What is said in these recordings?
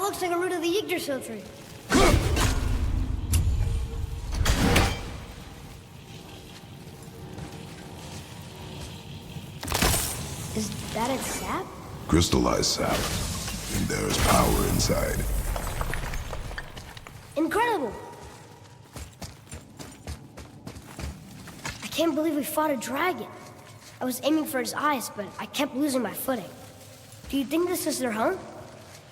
looks like a root of the Yggdrasil tree. Is that its sap? Crystallized sap. And there's power inside. Incredible! I can't believe we fought a dragon. I was aiming for its eyes, but I kept losing my footing. Do you think this is their home?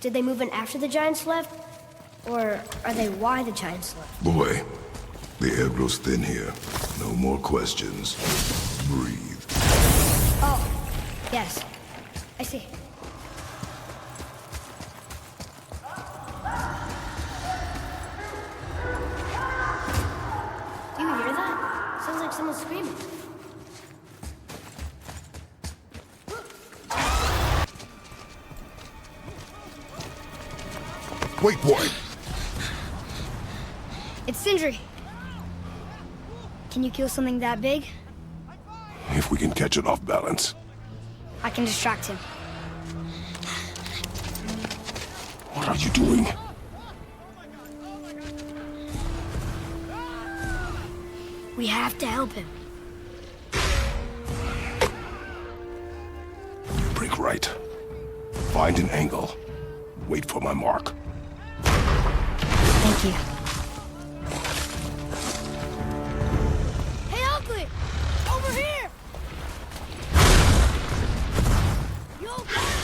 Did they move in after the giants left? Or are they why the giants left? Boy, the air grows thin here. No more questions. Breathe. Oh, yes. I see. Do you hear that? Sounds like someone screaming. Wait, boy! It's Sindri. Can you kill something that big? If we can catch it off balance. I can distract him. What are you doing? We have to help him. Break right. Find an angle. Wait for my mark. Thank you. Hey, Ugly! Over here! You okay?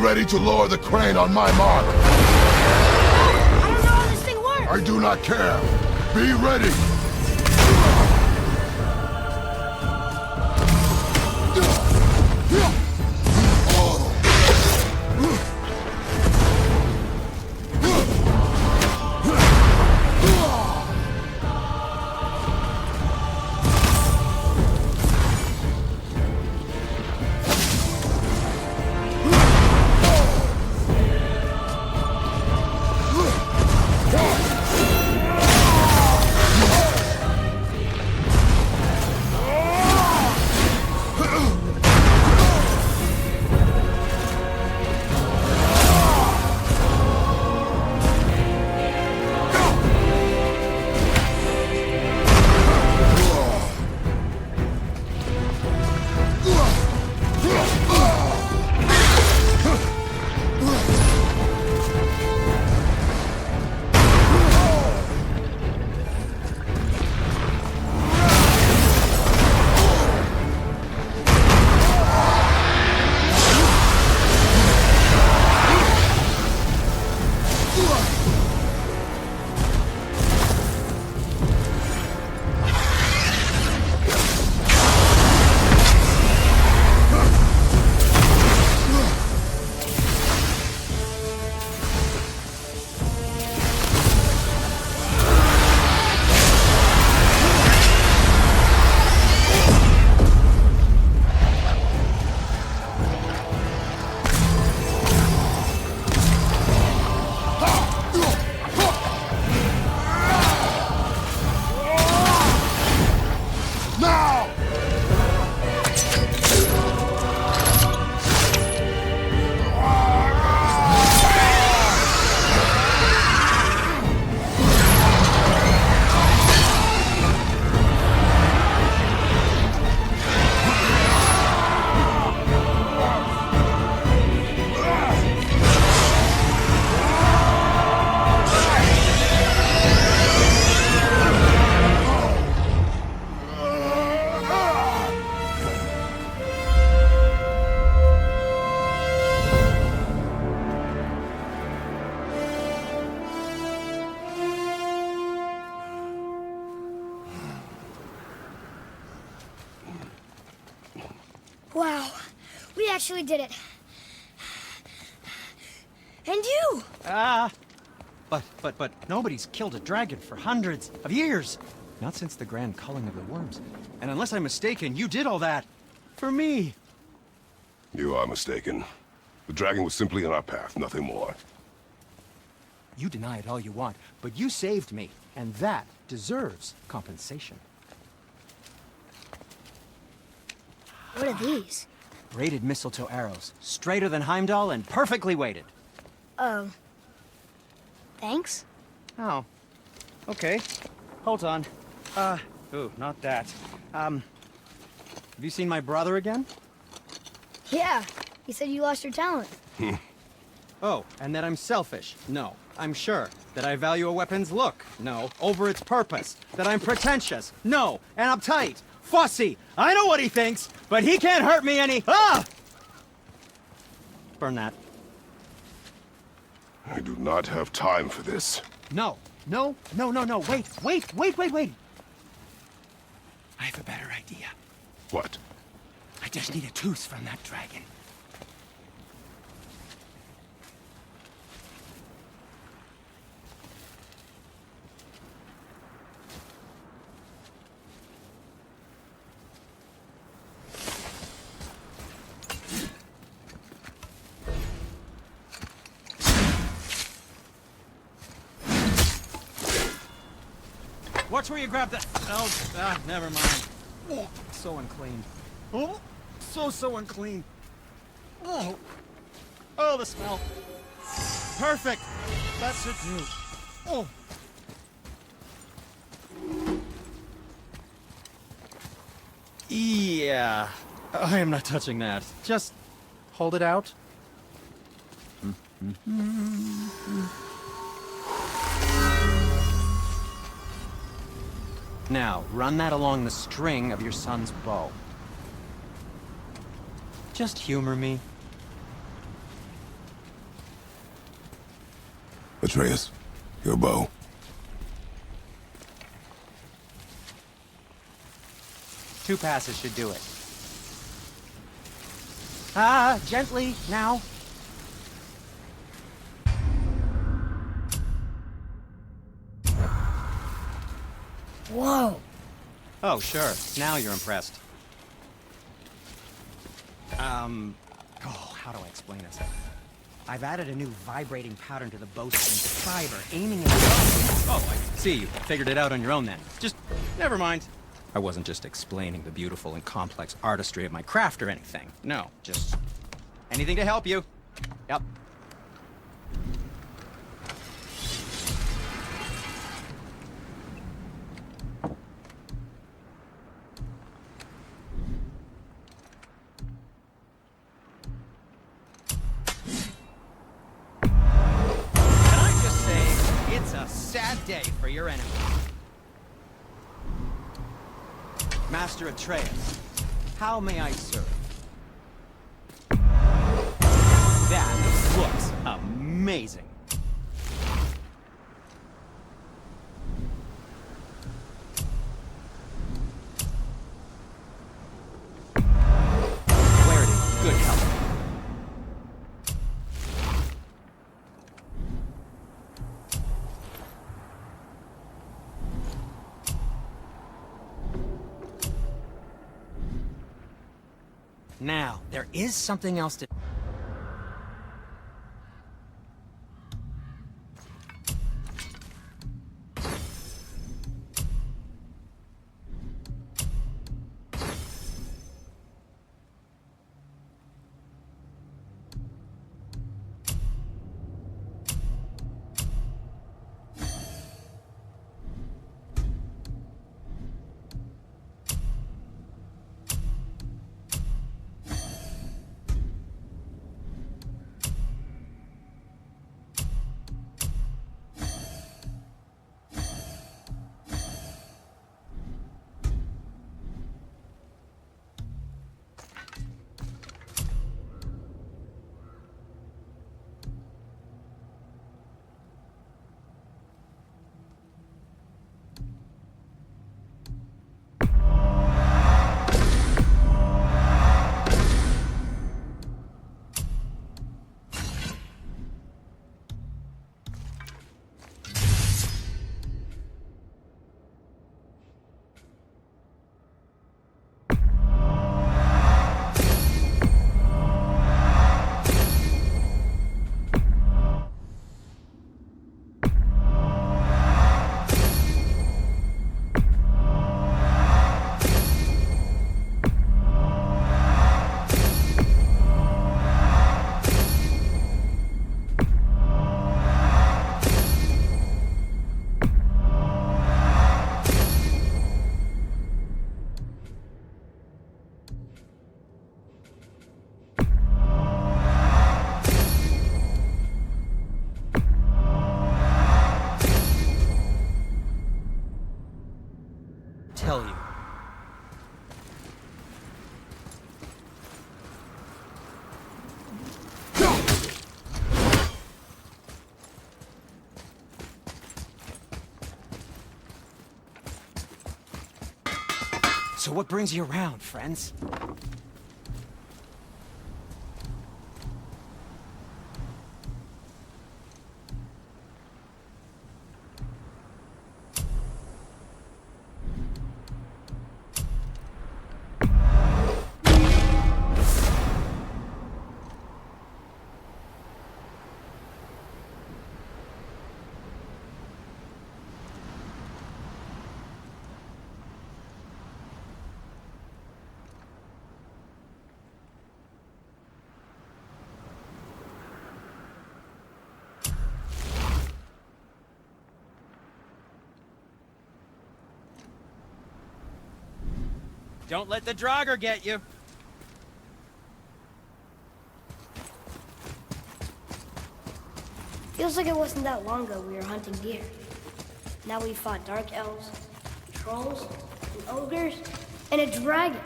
ready to lower the crane on my mark. I don't know how this thing works. I do not care. Be ready. Wow, we actually did it. And you! But nobody's killed a dragon for hundreds of years. Not since the grand culling of the worms. And unless I'm mistaken, you did all that for me. You are mistaken. The dragon was simply in our path, nothing more. You deny it all you want, but you saved me, and that deserves compensation. What are these? Braided mistletoe arrows, straighter than Heimdall and perfectly weighted. Oh. Thanks? Oh. Okay. Hold on. Ooh, not that. Have you seen my brother again? Yeah, he said you lost your talent. Oh, and that I'm selfish? No, I'm sure. That I value a weapon's look? No, over its purpose. That I'm pretentious? No, and uptight. Fussy! I know what he thinks, but he can't hurt me any— Ah! Burn that. I do not have time for this. No. Wait. I have a better idea. What? I just need a tooth from that dragon. Watch where you grab that. Oh, never mind. Oh, so unclean. Oh, so unclean. Oh, the smell. Perfect. That should do. Oh. Yeah. I am not touching that. Just hold it out. Now, run that along the string of your son's bow. Just humor me. Atreus, your bow. Two passes should do it. Gently, now. Whoa. Oh, sure. Now you're impressed. How do I explain this? I've added a new vibrating pattern to the bowstring fiber, aiming at the bow. Oh, I see. You figured it out on your own then. Just, never mind. I wasn't just explaining the beautiful and complex artistry of my craft or anything. No, just anything to help you. Yep. Sad day for your enemy. Master Atreus, how may I serve? That looks amazing. Wear it in good health. Now, there is something else to... tell you. So what brings you around, friends? Don't let the Draugr get you. Feels like it wasn't that long ago we were hunting deer. Now we fought dark elves, trolls, and ogres, and a dragon.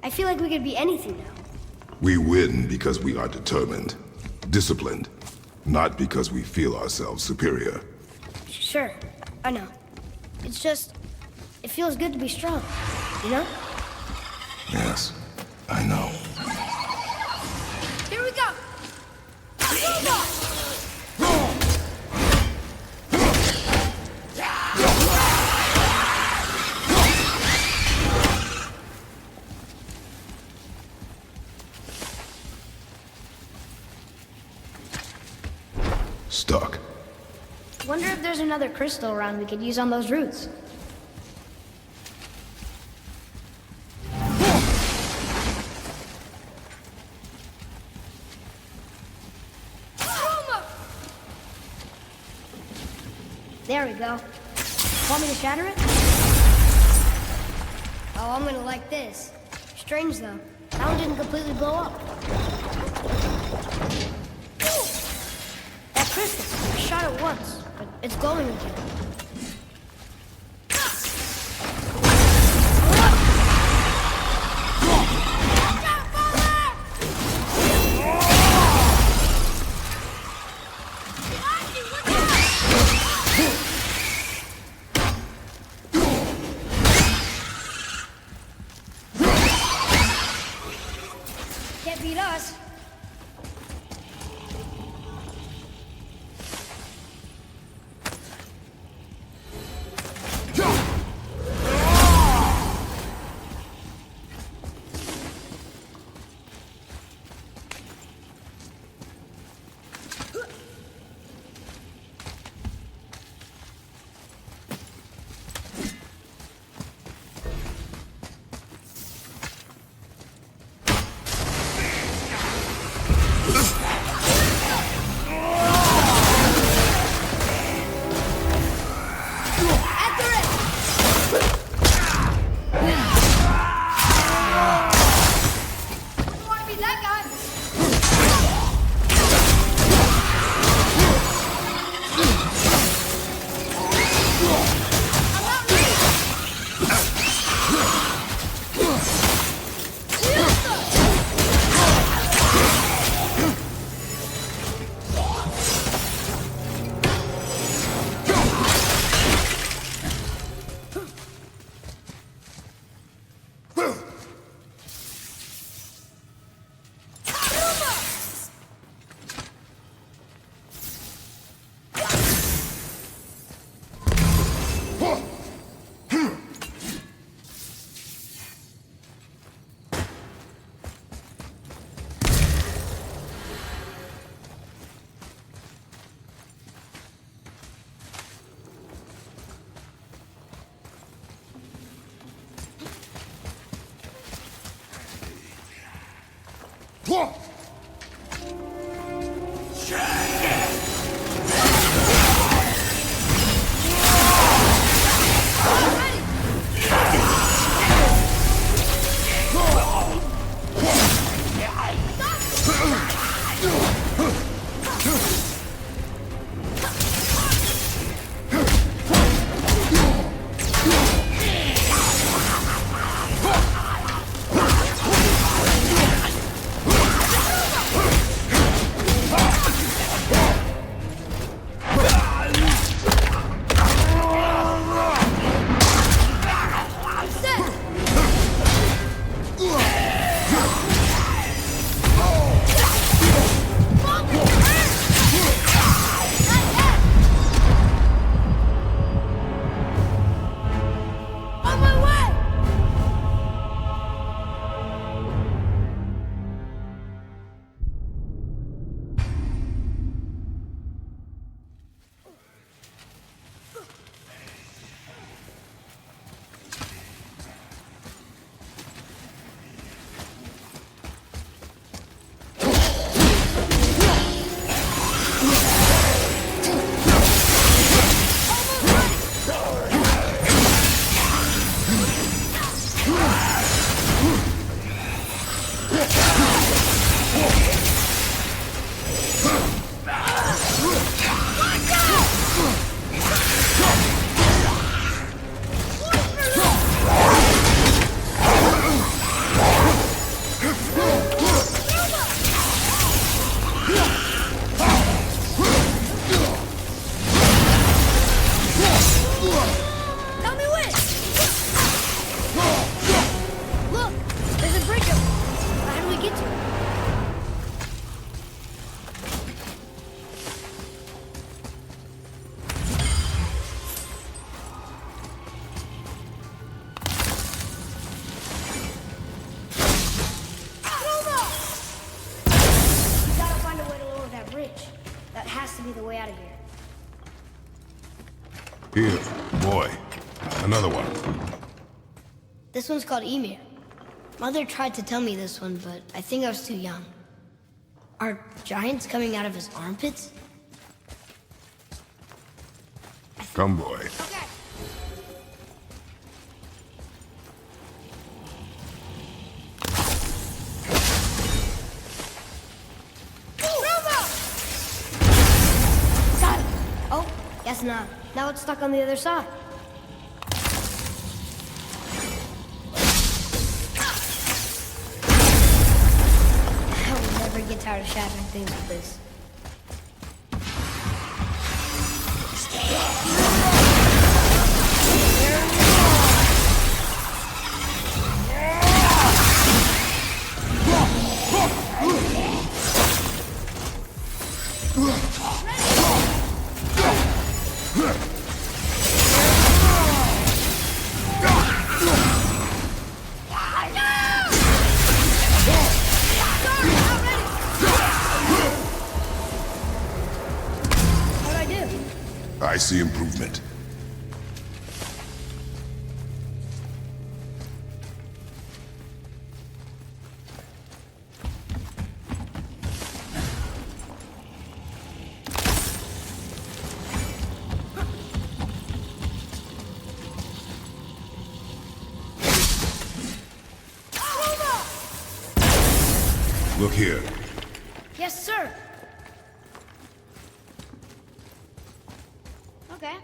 I feel like we could be anything now. We win because we are determined, disciplined, Not because we feel ourselves superior. Sure, I know. It's just, it feels good to be strong, you know? Yes, I know. Here we go! Stuck. Wonder if there's another crystal around we could use on those roots. There we go. Want me to shatter it? Oh, I'm gonna like this. Strange though. That one didn't completely blow up. That crystal, I shot it once, but it's glowing again. Can't beat us. Here, boy. Another one. This one's called Mimir. Mother tried to tell me this one, but I think I was too young. Are giants coming out of his armpits? Come, boy. Okay. Got it! Oh, guess not. Now it's stuck on the other side. I will never get tired of shattering things with this. I see improvement. Look here. Yes, sir. Okay,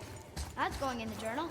that's going in the journal.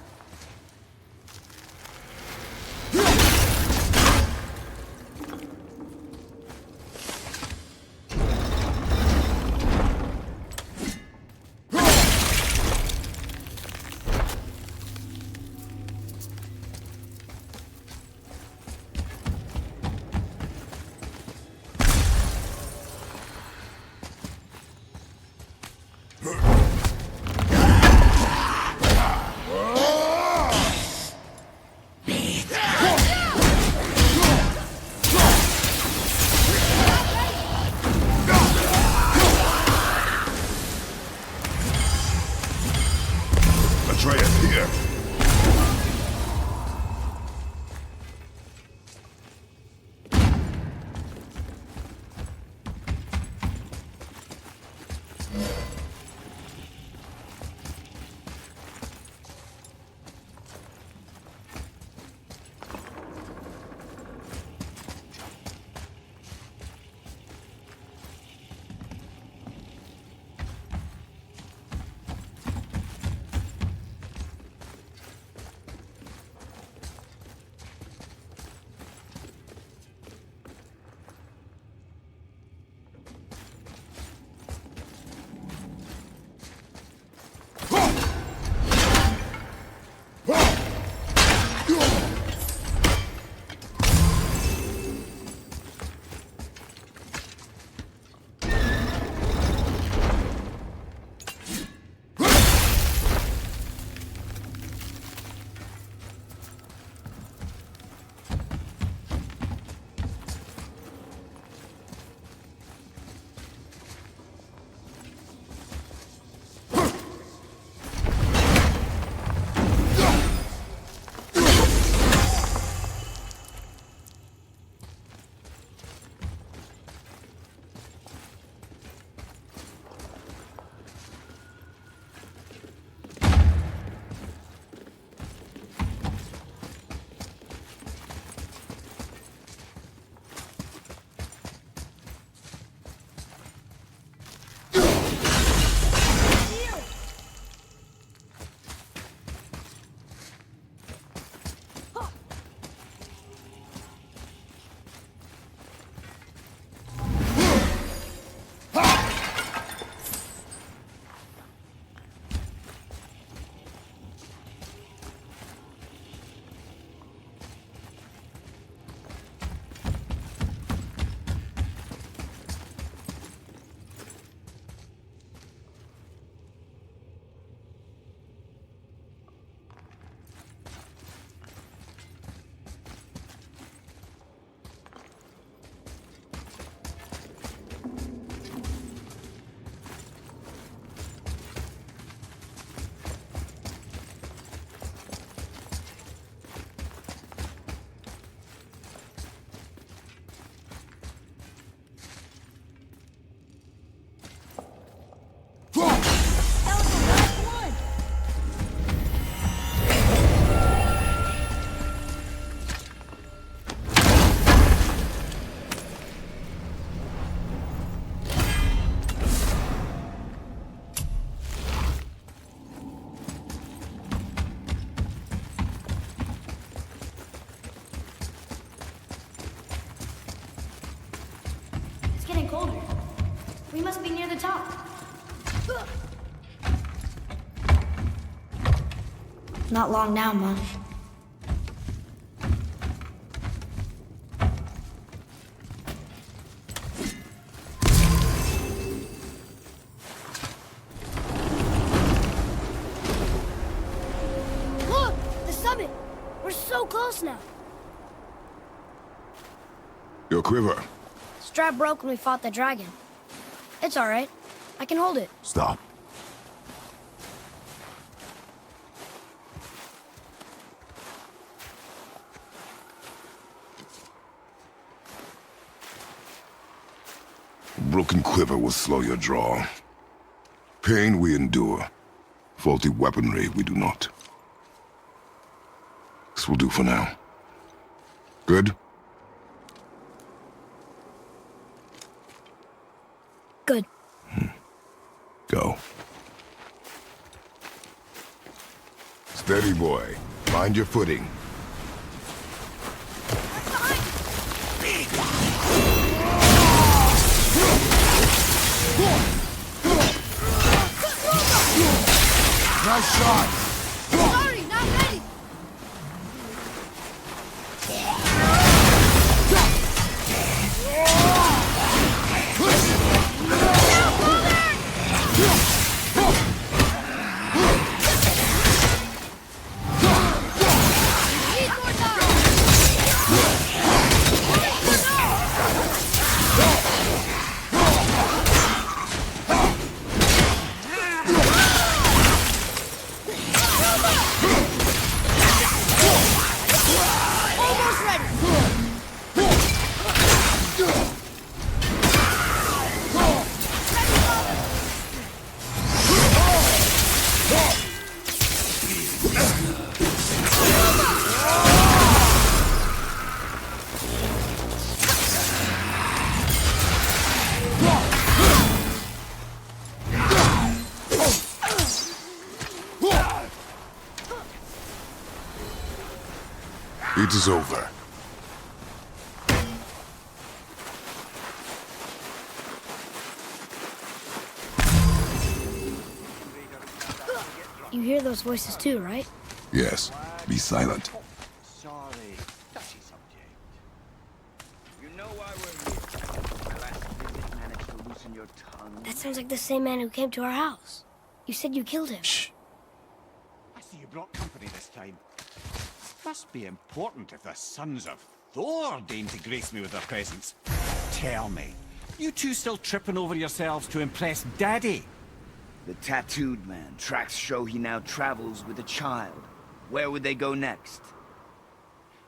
Here. the top. Not long now, Mom. Look! The summit! We're so close now. Your quiver. Strap broke when we fought the dragon. It's alright. I can hold it. Stop. Broken quiver will slow your draw. Pain we endure. Faulty weaponry we do not. This will do for now. Good? Good. Go. Steady, boy. Find your footing. Nice shot! Sorry, not ready! It is over. You hear those voices too, right? Yes. Be silent. Sorry, touchy subject. You know why we're here. My last visit managed to loosen your tongue. That sounds like the same man who came to our house. You said you killed him. Shh. I see you brought company this time. Must be important if the sons of Thor deign to grace me with their presence. Tell me, you two still tripping over yourselves to impress Daddy? The tattooed man. Tracks show he now travels with a child. Where would they go next?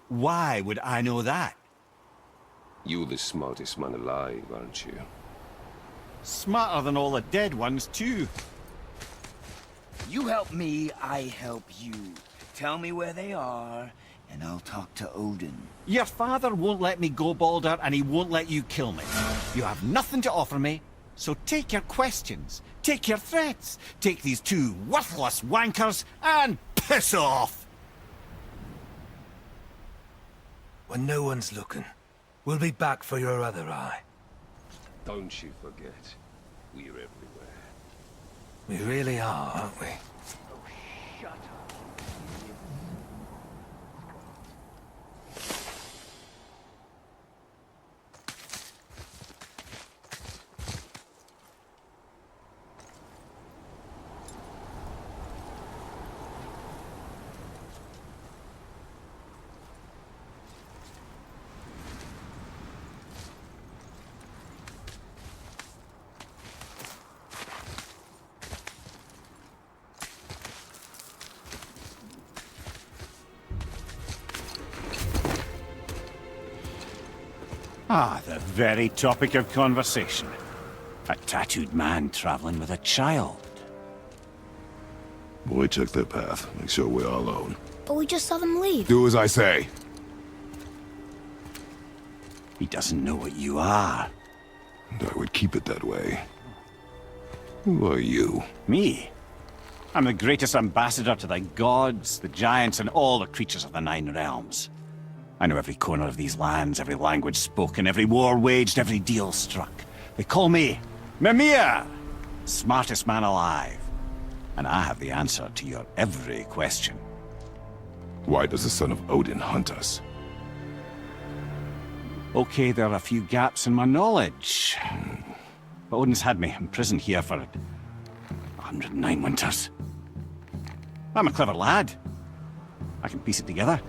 Why would I know that? You're the smartest man alive, aren't you? Smarter than all the dead ones, too. You help me, I help you. Tell me where they are, and I'll talk to Odin. Your father won't let me go, Balder, and he won't let you kill me. You have nothing to offer me, so take your questions, take your threats, take these two worthless wankers, and piss off! When no one's looking, we'll be back for your other eye. Don't you forget, we're everywhere. We really are, aren't we? Shut up. Ah, the very topic of conversation. A tattooed man traveling with a child. Boy, check their path. Make sure we're all alone. But we just saw them leave. Do as I say. He doesn't know what you are. And I would keep it that way. Who are you? Me? I'm the greatest ambassador to the gods, the giants, and all the creatures of the Nine Realms. I know every corner of these lands, every language spoken, every war waged, every deal struck. They call me Mimir, smartest man alive. And I have the answer to your every question. Why does the son of Odin hunt us? Okay, there are a few gaps in my knowledge. But Odin's had me in prison here for 109 winters. I'm a clever lad. I can piece it together.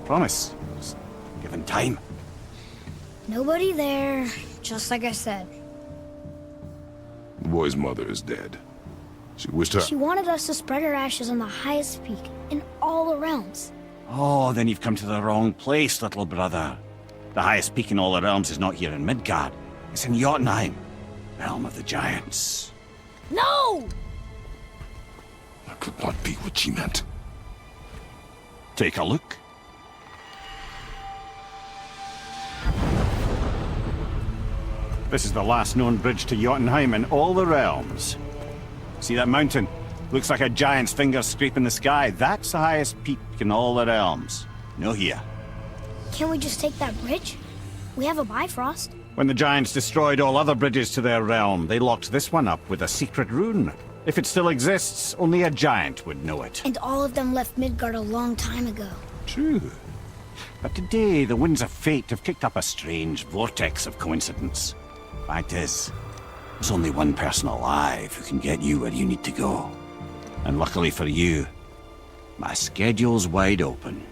Promise. Just given time. Nobody there, just like I said. The boy's mother is dead. She wished her... She wanted us to spread her ashes on the highest peak in all the realms. Oh, then you've come to the wrong place, little brother. The highest peak in all the realms is not here in Midgard. It's in Jotunheim, realm of the giants. No! That could not be what she meant. Take a look. This is the last known bridge to Jotunheim in all the realms. See that mountain? Looks like a giant's finger scraping the sky. That's the highest peak in all the realms. No here. Can't we just take that bridge? We have a Bifrost. When the giants destroyed all other bridges to their realm, they locked this one up with a secret rune. If it still exists, only a giant would know it. And all of them left Midgard a long time ago. True. But today, the winds of fate have kicked up a strange vortex of coincidence. Fact is, there's only one person alive who can get you where you need to go. And luckily for you, my schedule's wide open.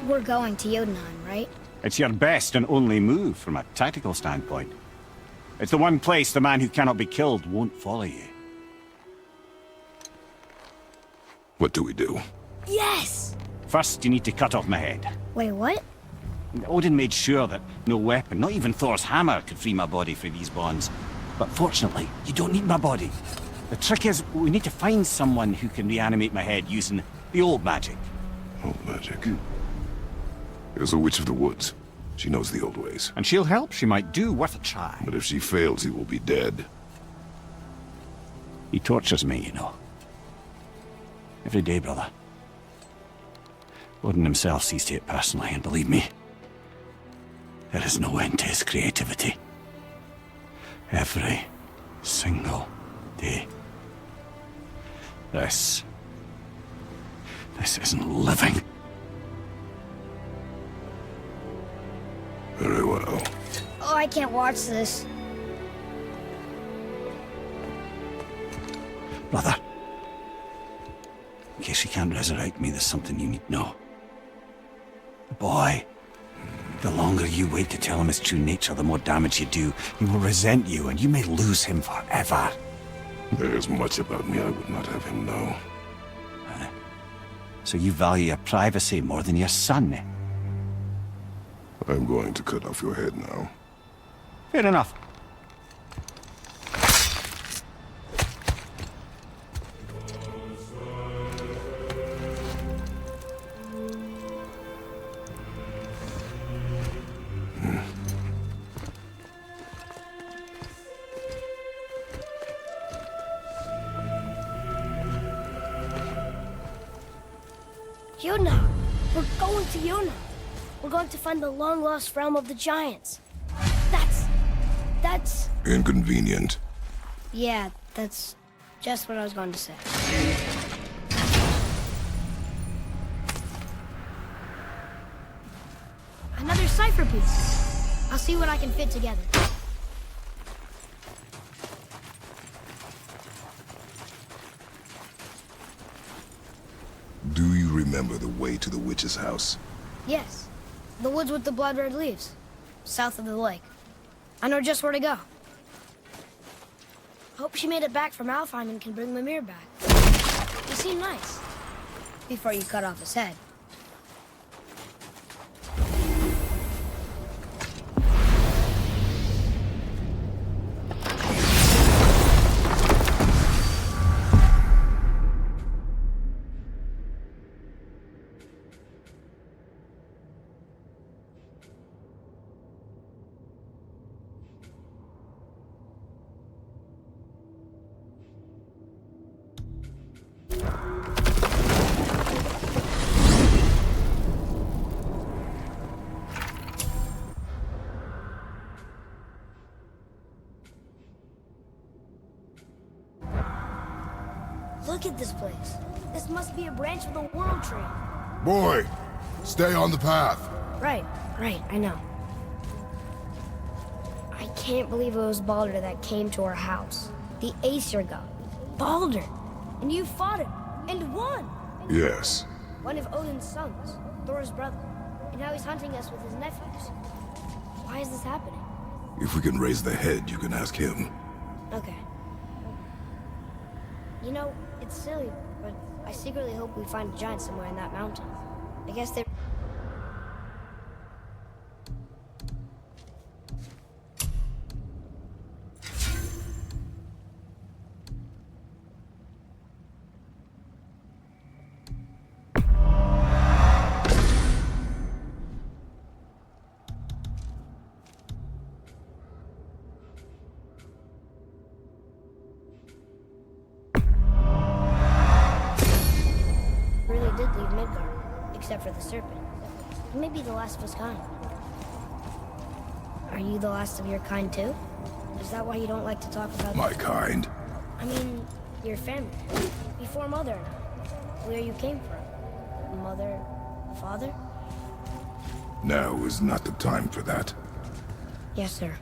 We're going to Jotunheim, right? It's your best and only move from a tactical standpoint. It's the one place the man who cannot be killed won't follow you. What do we do? Yes! First, you need to cut off my head. Wait, what? Odin made sure that no weapon, not even Thor's hammer, could free my body from these bonds. But fortunately, you don't need my body. The trick is, we need to find someone who can reanimate my head using the old magic. Old magic. There's a witch of the woods. She knows the old ways. And she'll help. She might do. Worth a try. But if she fails, he will be dead. He tortures me, you know. Every day, brother. Odin himself sees to it personally, and believe me, there is no end to his creativity. Every single day. This isn't living. Very well. Oh, I can't watch this. Brother, in case you can't resurrect me, there's something you need to know. The boy, the longer you wait to tell him his true nature, the more damage you do. He will resent you, and you may lose him forever. There's much about me I would not have him know. So you value your privacy more than your son, eh? I'm going to cut off your head now. Fair enough. Jotunheim! We're going to Jotunheim! We're going to find the long-lost realm of the giants. That's... Inconvenient. Yeah, that's just what I was going to say. Another cipher piece. I'll see what I can fit together. Do you remember the way to the witch's house? Yes. The woods with the blood-red leaves. South of the lake. I know just where to go. Hope she made it back from Alfheim and can bring Mimir back. He seemed nice. Before you cut off his head. Look at this place. This must be a branch of the World Tree. Boy, stay on the path. Right, I know. I can't believe it was Baldur that came to our house. The Aesir god. Baldur! And you fought him, and won! Yes. One of Odin's sons, Thor's brother. And now he's hunting us with his nephews. Why is this happening? If we can raise the head, you can ask him. Okay. You know, it's silly, but I secretly hope we find a giant somewhere in that mountain. I guess they're... did leave Midgard, except for the serpent. Maybe the last of his kind. Are you the last of your kind too? Is that why you don't like to talk about... My kind? I mean, your family. Before Mother and I. Where you came from. Mother, father? Now is not the time for that. Yes, sir.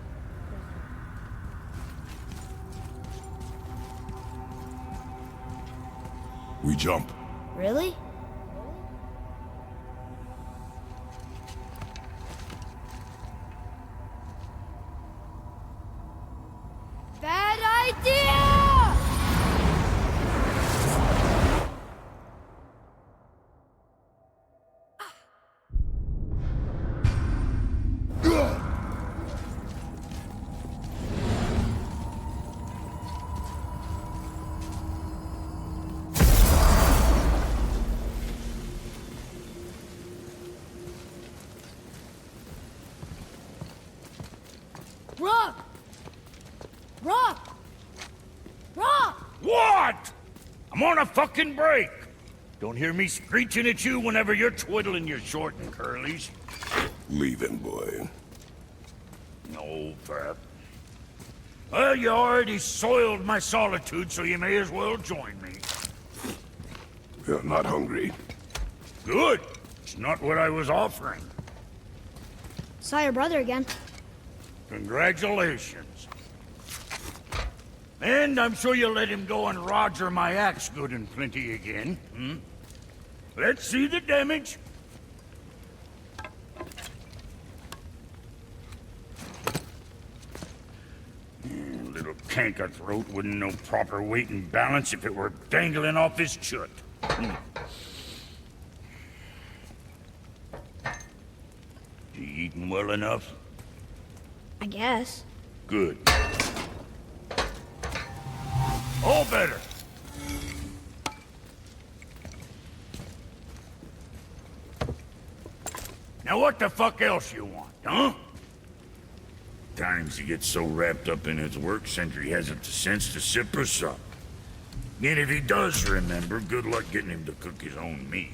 We jump. Really? Bad idea! Rock! Rock! Rock! What? I'm on a fucking break. Don't hear me screeching at you whenever you're twiddling your short and curlies. Leave him, boy. No, Pep. Well, you already soiled my solitude, so you may as well join me. You're not hungry. Good. It's not what I was offering. Saw your brother again. Congratulations. And I'm sure you'll let him go and roger my axe good and plenty again, hmm? Let's see the damage. Little canker-throat wouldn't know proper weight and balance if it were dangling off his chut. You eating well enough? I guess. Good. All better. Now what the fuck else you want, huh? Times he gets so wrapped up in his work, Sentry hasn't the sense to sip or sup. And if he does remember, good luck getting him to cook his own meat.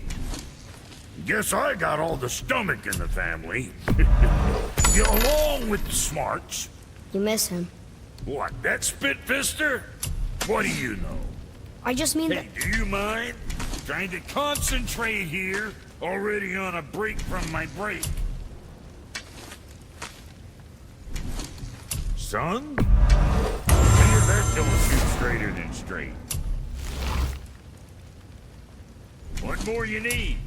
Guess I got all the stomach in the family. Along with the smarts. You miss him. What, that spit-fister? What do you know? I just mean Hey, do you mind? Trying to concentrate here, already on a break from my break. Son? Figure that don't shoot straighter than straight. What more you need?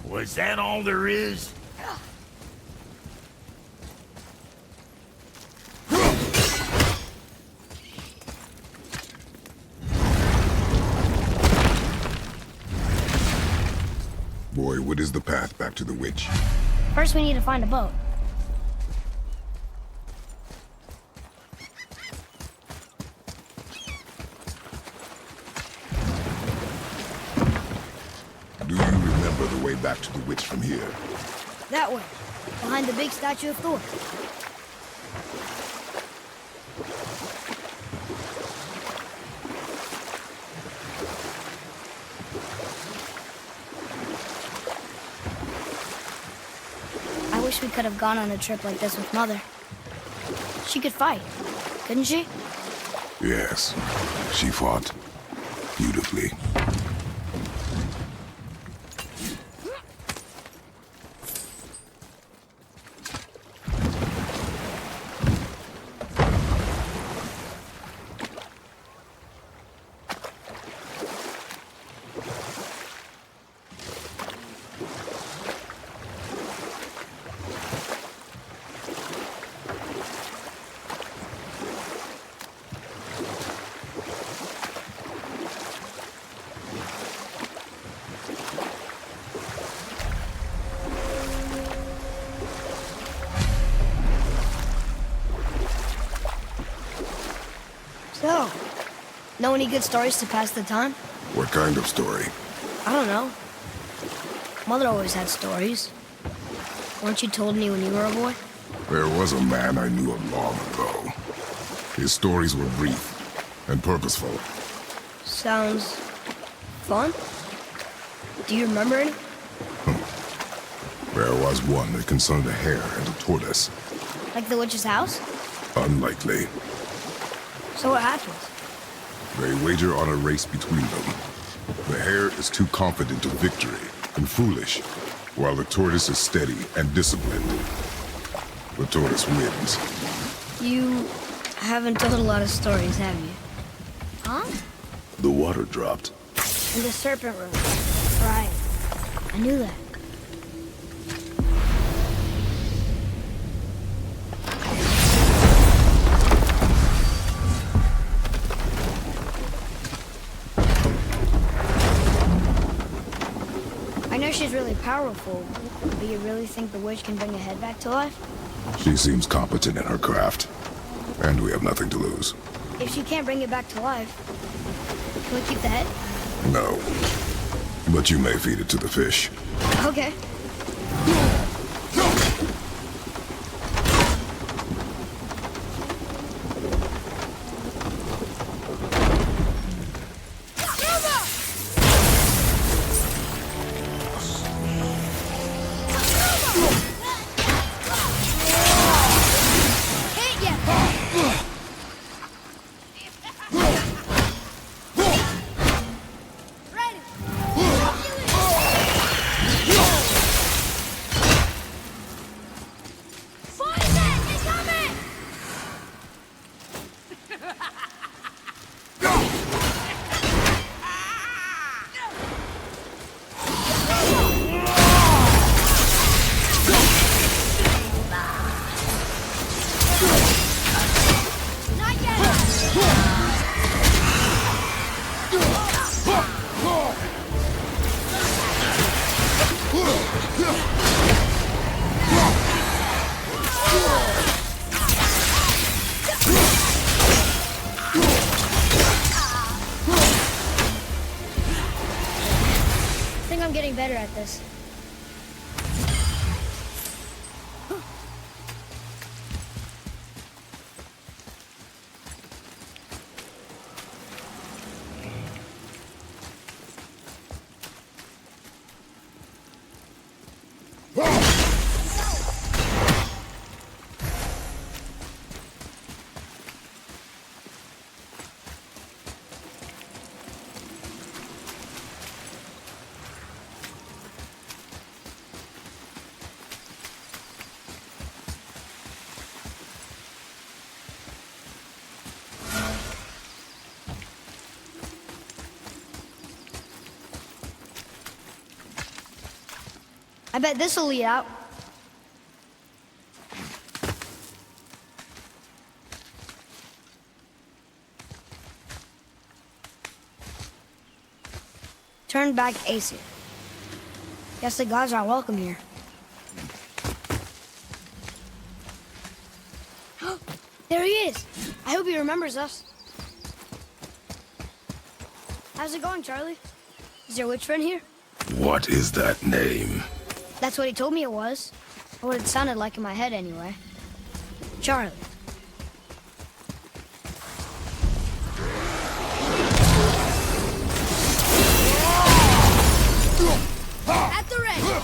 Was that all there is? Boy, what is the path back to the witch? first we need to find a boat. Do you remember the way back to the witch from here? That way, behind the big statue of Thor. we could have gone on a trip like this with Mother. She could fight, couldn't she? Yes, she fought beautifully. So, know any good stories to pass the time? What kind of story? I don't know. Mother always had stories. Weren't you told any when you were a boy? There was a man I knew long ago. His stories were brief and purposeful. Sounds fun. Do you remember any? There was one that concerned a hare and a tortoise. Like the witch's house? Unlikely. So what happens? They wager on a race between them. The hare is too confident of victory and foolish, while the tortoise is steady and disciplined. The tortoise wins. You haven't told a lot of stories, have you? Huh? The water dropped. In the serpent room. Right. I knew that. I know she's really powerful, but you really think the witch can bring a head back to life? She seems competent in her craft, and we have nothing to lose. If she can't bring it back to life, can we keep the head? No. But you may feed it to the fish. Okay. I think I'm getting better at this. I bet this'll lead out. Turn back Aesir. Guess the gods aren't welcome here. There he is! I hope he remembers us. How's it going, Charlie? Is your witch friend here? What is that name? That's what he told me it was. Or what it sounded like in my head, anyway. Charlie. At the ready!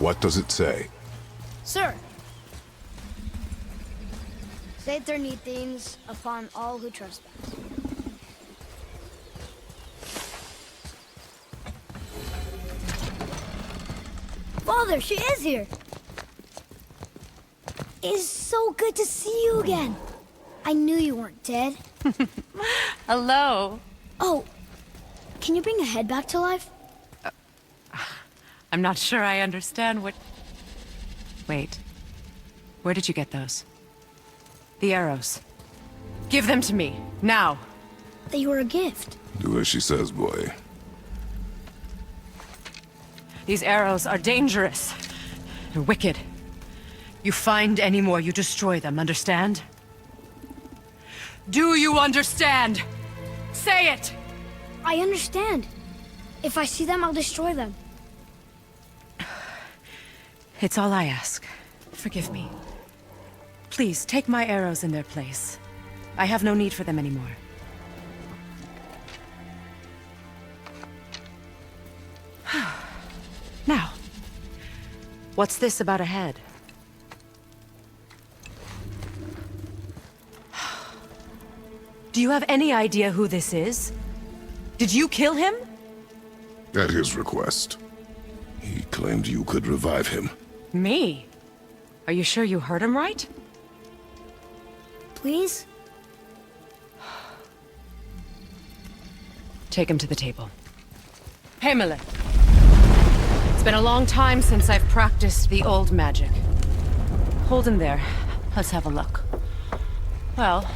What does it say? Sir, saith there need things upon all who trespass. Father, she is here! It's so good to see you again. I knew you weren't dead. Hello. Oh, can you bring a head back to life? I'm not sure I understand what... Wait. Where did you get those? The arrows. Give them to me, now. They were a gift. Do as she says, boy. These arrows are dangerous. They're wicked. You find any more, you destroy them, understand? Do you understand? Say it! I understand. If I see them, I'll destroy them. It's all I ask. Forgive me. Please, take my arrows in their place. I have no need for them anymore. Now, what's this about a head? Do you have any idea who this is? Did you kill him? At his request. He claimed you could revive him. Me? Are you sure you heard him right? Please? Take him to the table. Hamlet. It's been a long time since I've practiced the old magic. Hold him there. Let's have a look. Well,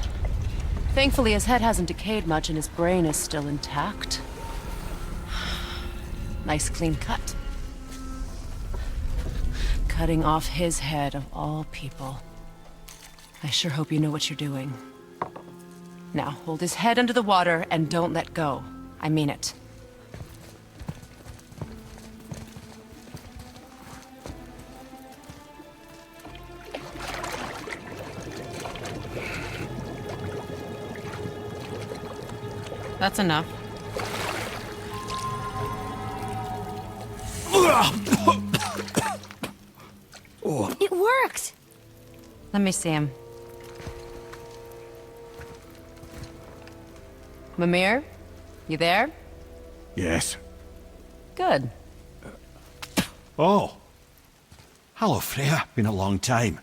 thankfully his head hasn't decayed much and his brain is still intact. Nice clean cut. Cutting off his head of all people. I sure hope you know what you're doing. Now, hold his head under the water and don't let go. I mean it. That's enough. It worked! Let me see him. Mimir? You there? Yes. Good. Oh. Hello, Freya. Been a long time.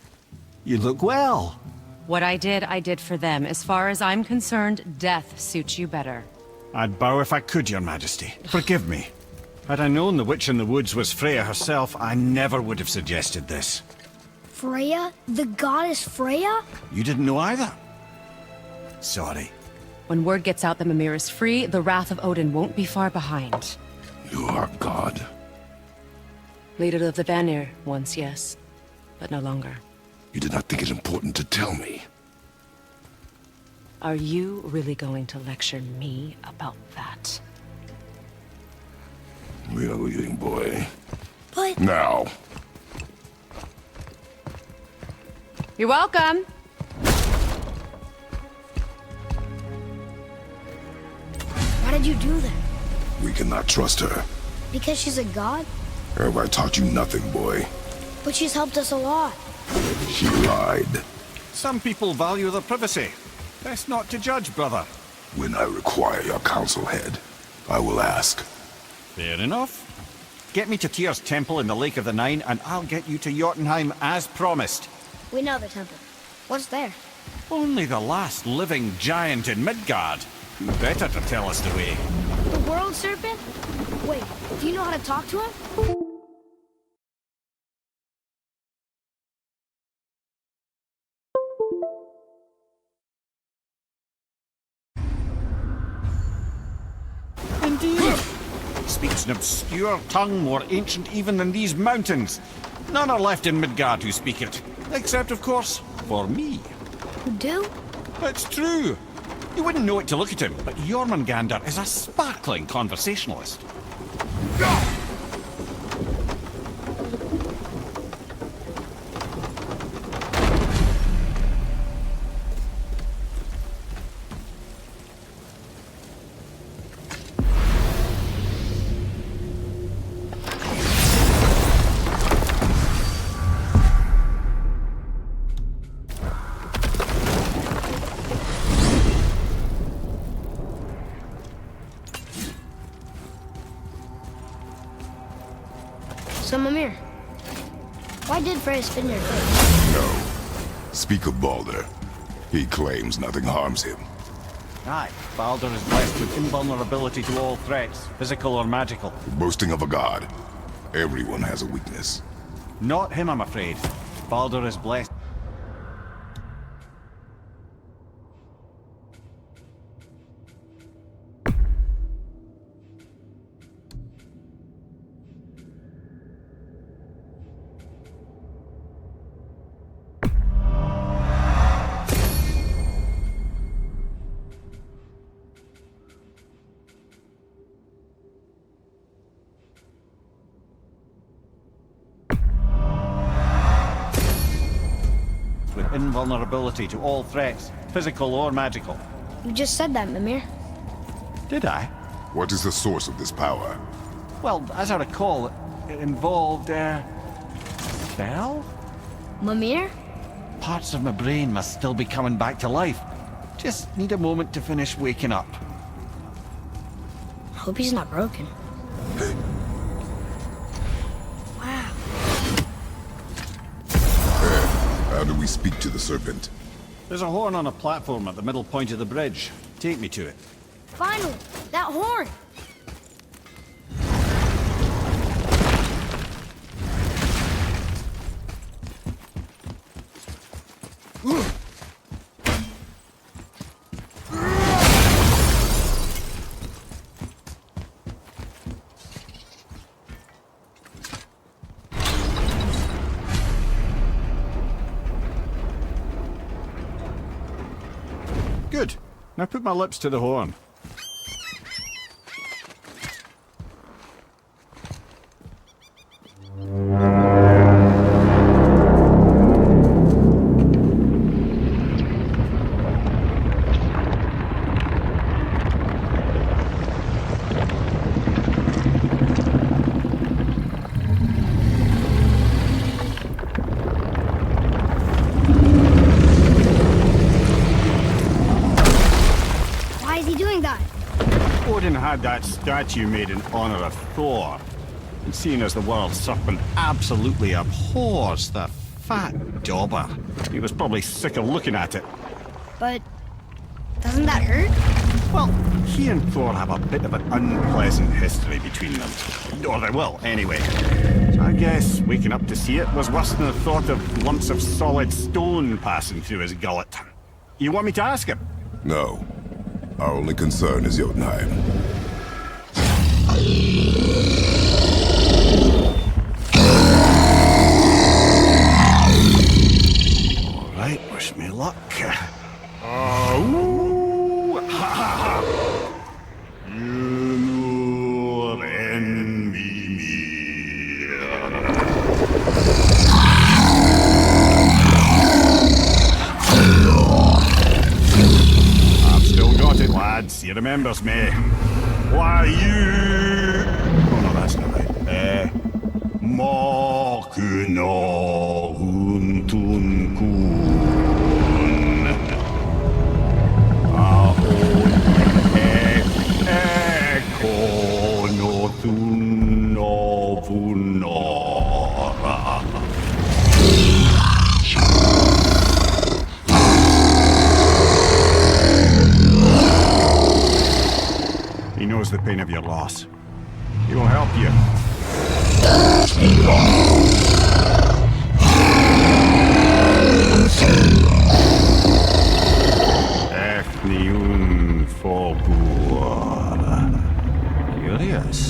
You look well. What I did for them. As far as I'm concerned, death suits you better. I'd bow if I could, Your Majesty. Forgive me. Had I known the witch in the woods was Freya herself, I never would have suggested this. Freya? The goddess Freya? You didn't know either? Sorry. When word gets out that Mimir is free, the wrath of Odin won't be far behind. You are God. Leader of the Vanir, once, yes. But no longer. You did not think it important to tell me. Are you really going to lecture me about that? We are leaving, boy. But... Now. You're welcome! Why did you do that? We cannot trust her. Because she's a god? Have I taught you nothing, boy? But she's helped us a lot. She lied. Some people value their privacy. Best not to judge, brother. When I require your council head, I will ask. Fair enough. Get me to Tyr's temple in the Lake of the Nine, and I'll get you to Jotunheim as promised. We know the temple. What's there? Only the last living giant in Midgard. Who better to tell us the way? The world serpent? Wait, do you know how to talk to him? Indeed. He speaks an obscure tongue more ancient even than these mountains. None are left in Midgard who speak it. Except, of course, for me. You do? It's true. You wouldn't know it to look at him, but Jormungandr is a sparkling conversationalist. So, Mimir, why did Freya spit in your face? No. Speak of Baldur. He claims nothing harms him. Aye, Baldur is blessed with invulnerability to all threats, physical or magical. Boasting of a god. Everyone has a weakness. Not him, I'm afraid. Baldur is blessed. With invulnerability to all threats, physical or magical. You just said that, Mimir. Did I? What is the source of this power? Well, as I recall, it involved, spell? Mimir? Parts of my brain must still be coming back to life. Just need a moment to finish waking up. Hope he's not broken. Wow. How do we speak to the serpent? There's a horn on a platform at the middle point of the bridge. Take me to it. Finally, that horn! Good. Now put my lips to the horn. Why is he doing that? Odin had that statue made in honor of Thor. And seeing as the world serpent absolutely abhors the fat dauber, he was probably sick of looking at it. But doesn't that hurt? Well, he and Thor have a bit of an unpleasant history between them. Or they will, anyway. So I guess waking up to see it was worse than the thought of lumps of solid stone passing through his gullet. You want me to ask him? No. Our only concern is Jotunheim. All right, wish me luck. Oh, ha ha ha! Mimir and Mimir. I've still got it, lads. He remembers me. Why you? Oh no, that's not right. Makuna huntun kun. He knows the pain of your loss. He will help you. Efniun Fogur. Curious.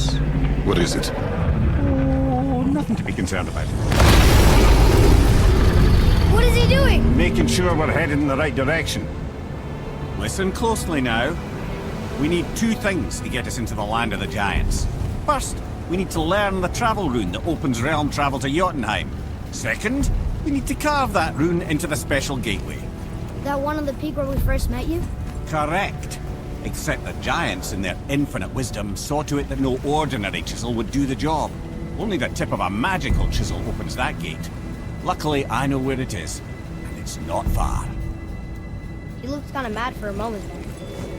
What is it? Oh, nothing to be concerned about. What is he doing? Making sure we're headed in the right direction. Listen closely now. We need two things to get us into the land of the giants. First, we need to learn the travel rune that opens realm travel to Jotunheim. Second, we need to carve that rune into the special gateway. That one on the peak where we first met you? Correct. Except the giants, in their infinite wisdom, saw to it that no ordinary chisel would do the job. Only the tip of a magical chisel opens that gate. Luckily, I know where it is, and it's not far. He looked kind of mad for a moment there.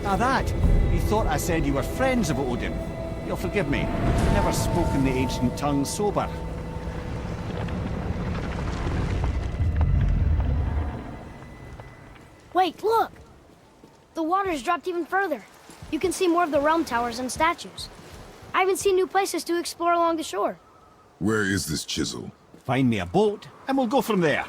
Now that, you thought I said you were friends of Odin. You'll forgive me. I've never spoken the ancient tongue sober. lake, look! The water's dropped even further. You can see more of the realm towers and statues. I even see new places to explore along the shore. Where is this chisel? Find me a boat, and we'll go from there.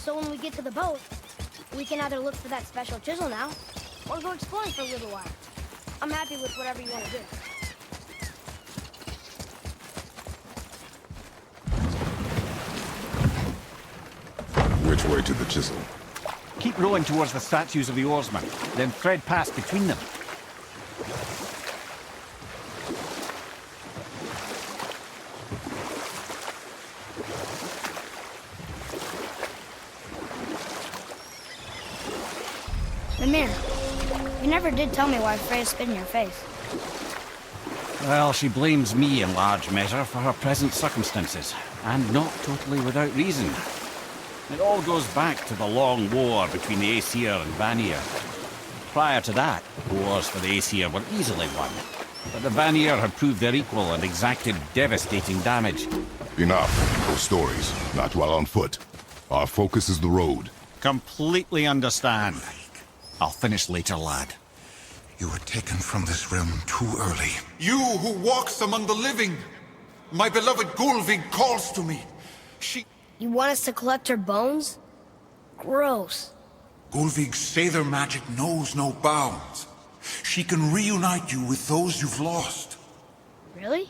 So when we get to the boat, we can either look for that special chisel now, or go exploring for a little while. I'm happy with whatever you want to do. Which way to the chisel? Keep rowing towards the statues of the oarsmen, then thread past between them. Mimir, you never did tell me why Freya spit in your face. Well, she blames me in large measure for her present circumstances, and not totally without reason. It all goes back to the long war between the Aesir and Vanir. Prior to that, wars for the Aesir were easily won, but the Vanir had proved their equal and exacted devastating damage. Enough. Those stories. Not while on foot. Our focus is the road. Completely understand. I'll finish later, lad. You were taken from this realm too early. You who walks among the living! My beloved Gulvig calls to me. You want us to collect her bones? Gross. Gulvig's Sather magic knows no bounds. She can reunite you with those you've lost. Really?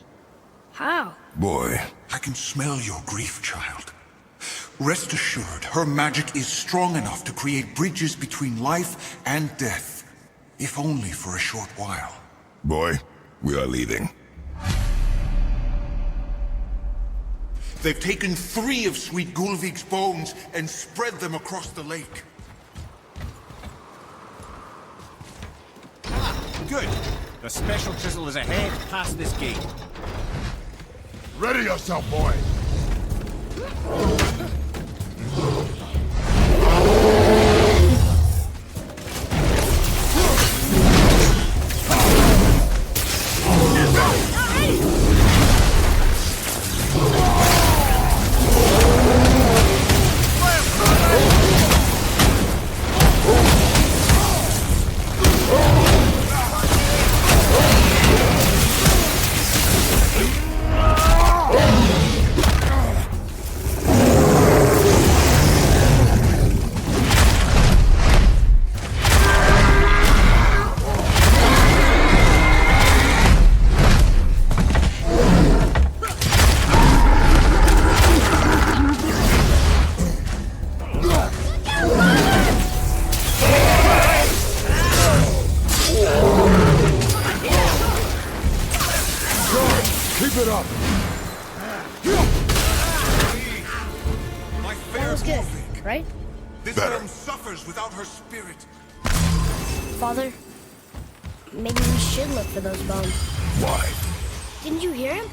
How? Boy. I can smell your grief, child. Rest assured, her magic is strong enough to create bridges between life and death. If only for a short while. Boy, we are leaving. They've taken 3 of Sweet Gulvig's bones and spread them across the lake. Ah, good. The special chisel is ahead, past this gate. Ready yourself, boy! Right? This realm suffers without her spirit. Father, maybe we should look for those bones. Why? Didn't you hear him?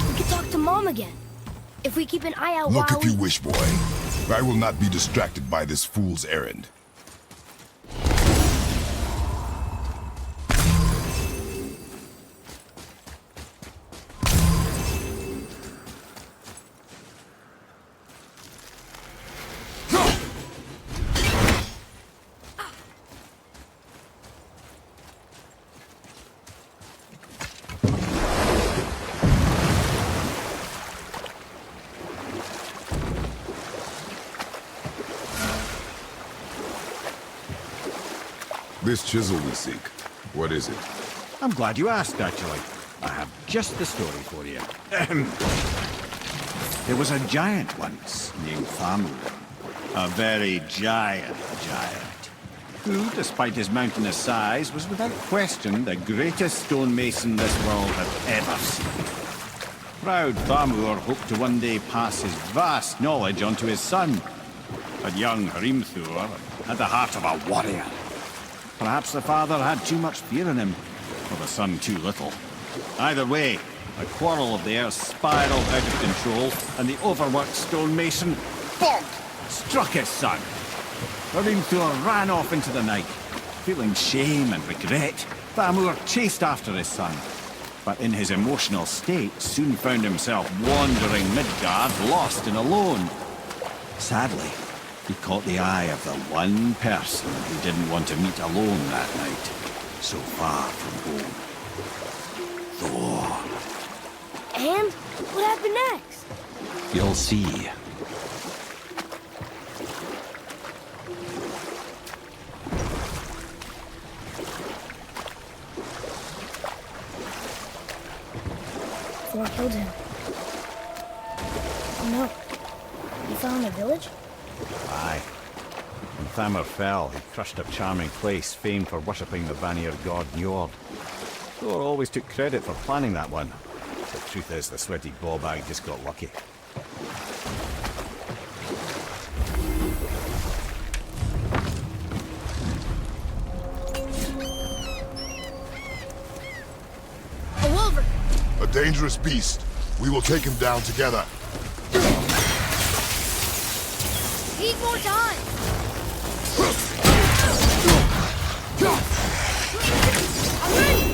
We could talk to Mom again. If we keep an eye out Look while if you wish, boy. I will not be distracted by this fool's errand. This chisel we seek, what is it? I'm glad you asked, actually. I have just the story for you. There was a giant once named Famu. A very giant, who, despite his mountainous size, was without question the greatest stonemason this world had ever seen. Proud Famur hoped to one day pass his vast knowledge on to his son, But young Hrimthur had the heart of a warrior. Perhaps the father had too much fear in him, or the son too little. Either way, the quarrel of theirs spiraled out of control, and the overworked stonemason, bonk, struck his son. Hrimthur ran off into the night. Feeling shame and regret, Thamur chased after his son, but in his emotional state soon found himself wandering Midgard, lost and alone. Sadly, he caught the eye of the one person he didn't want to meet alone that night, so far from home. Thor. And what happened next? You'll see. Thor killed him. Oh no. He fell in a village? Aye. When Thamur fell, he crushed a charming place famed for worshipping the Vanir god Njord. Thor always took credit for planning that one. The truth is, the sweaty ballbag just got lucky. A wolver! A dangerous beast. We will take him down together. Need more time! I'm ready!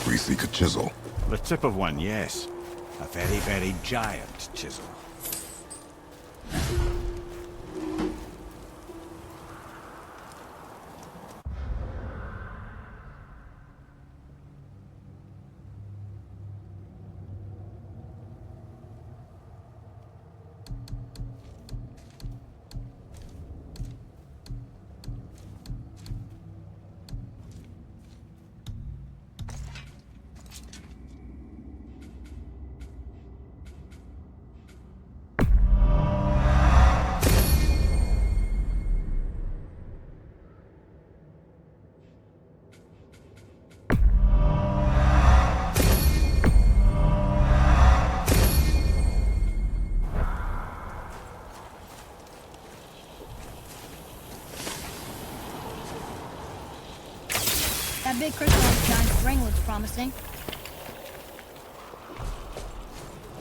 We seek a chisel. The tip of one, yes. A very, very giant chisel. That big crystallized giant ring looks promising.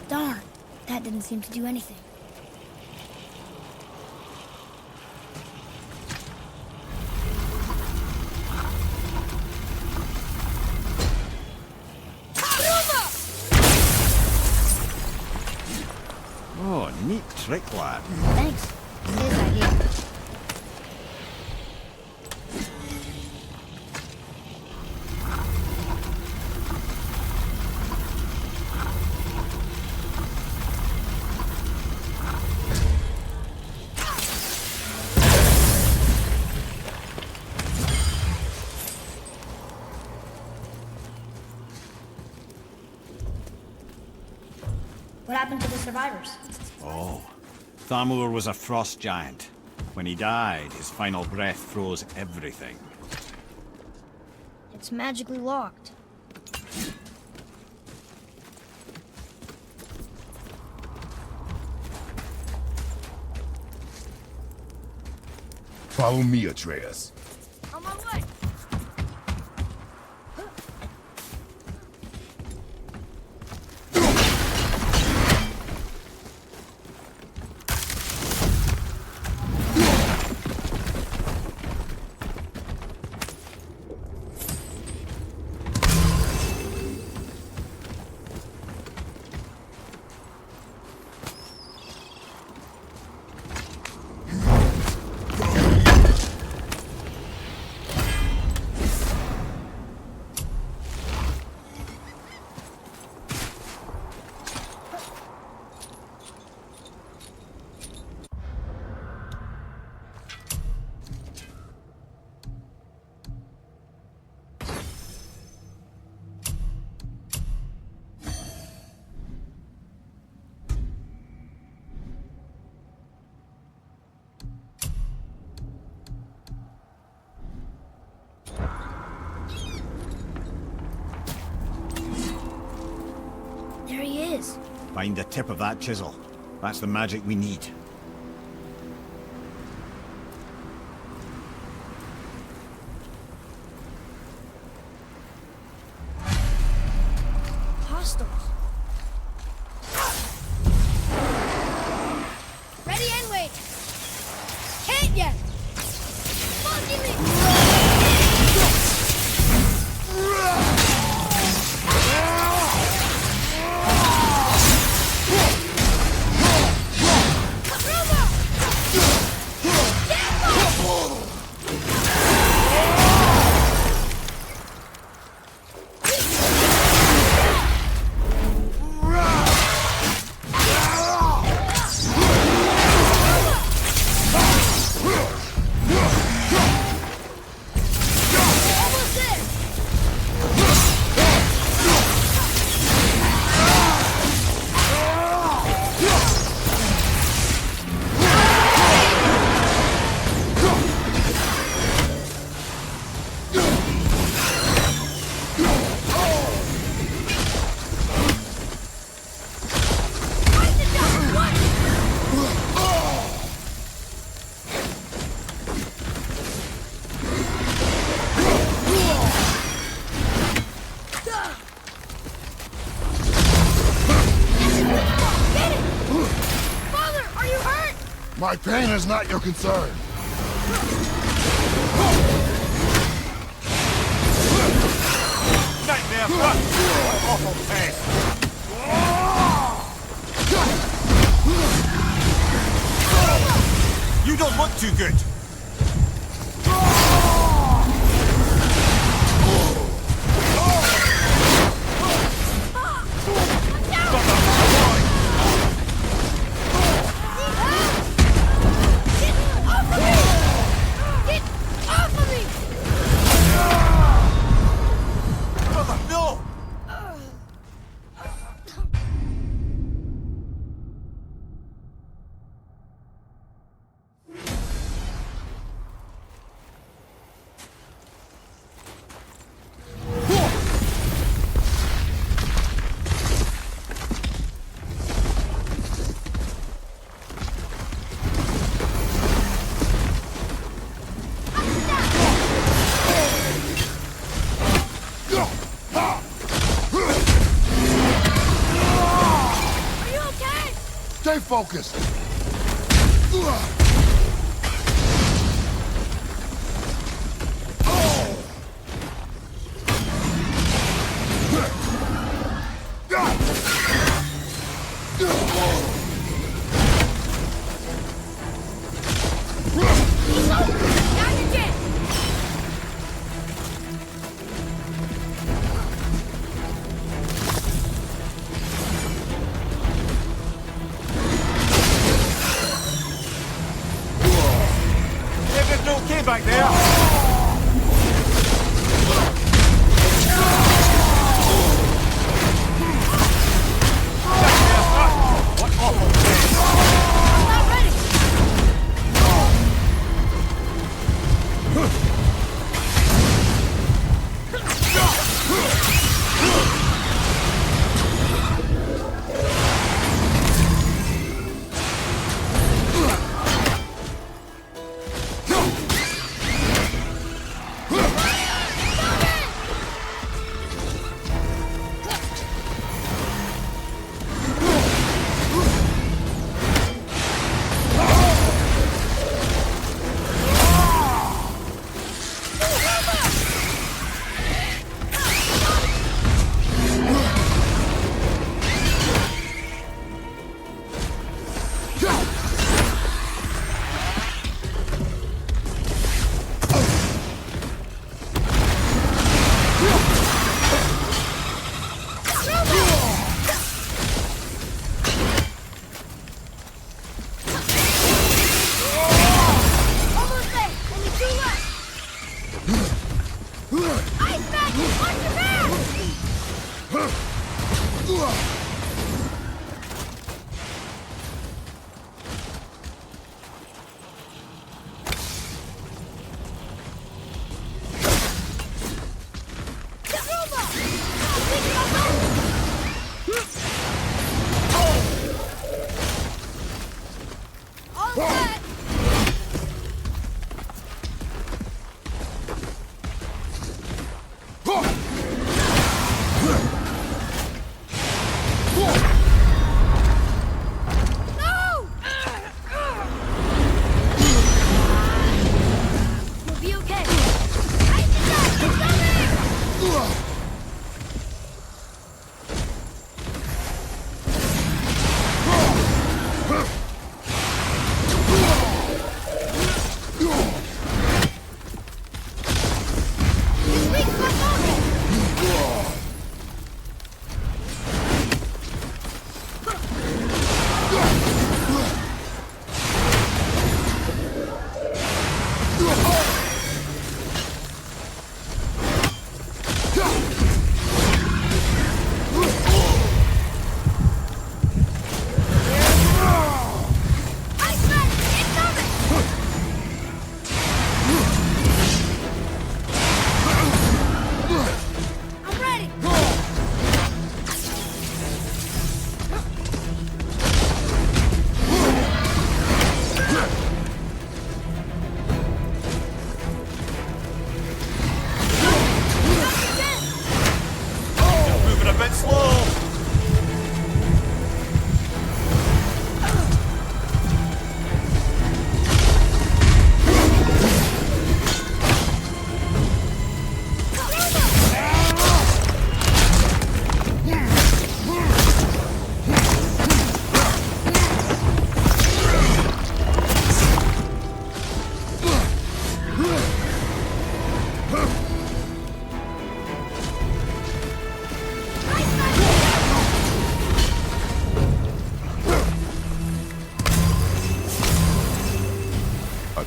Darn, that didn't seem to do anything. Oh, neat trick, lad. Thanks. It's his idea. What happened to the survivors? Oh, Thamur was a frost giant. When he died, his final breath froze everything. It's magically locked. Follow me, Atreus. On my way! Find the tip of that chisel. That's the magic we need. Hostiles. Ready and wait. Hit ya! Fucking me! My pain is not your concern. Nightmare fuck! What awful pain! You don't look too good. Stay focused. Okay back there. What awful pain. I'm not ready.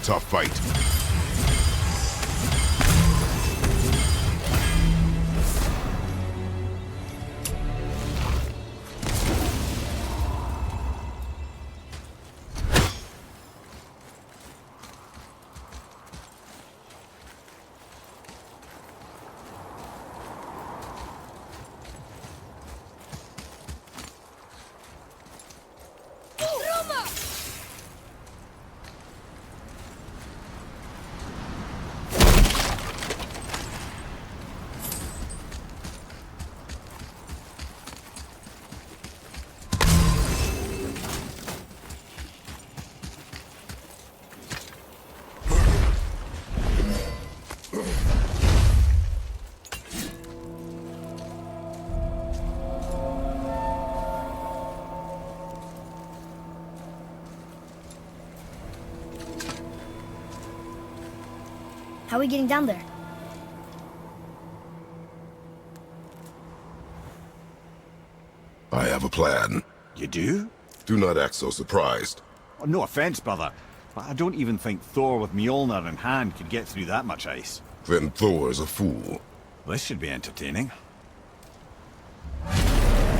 tough fight. How are we getting down there? I have a plan. You do? Do not act so surprised. Oh, no offense, brother, but I don't even think Thor with Mjolnir in hand could get through that much ice. Then Thor's a fool. This should be entertaining.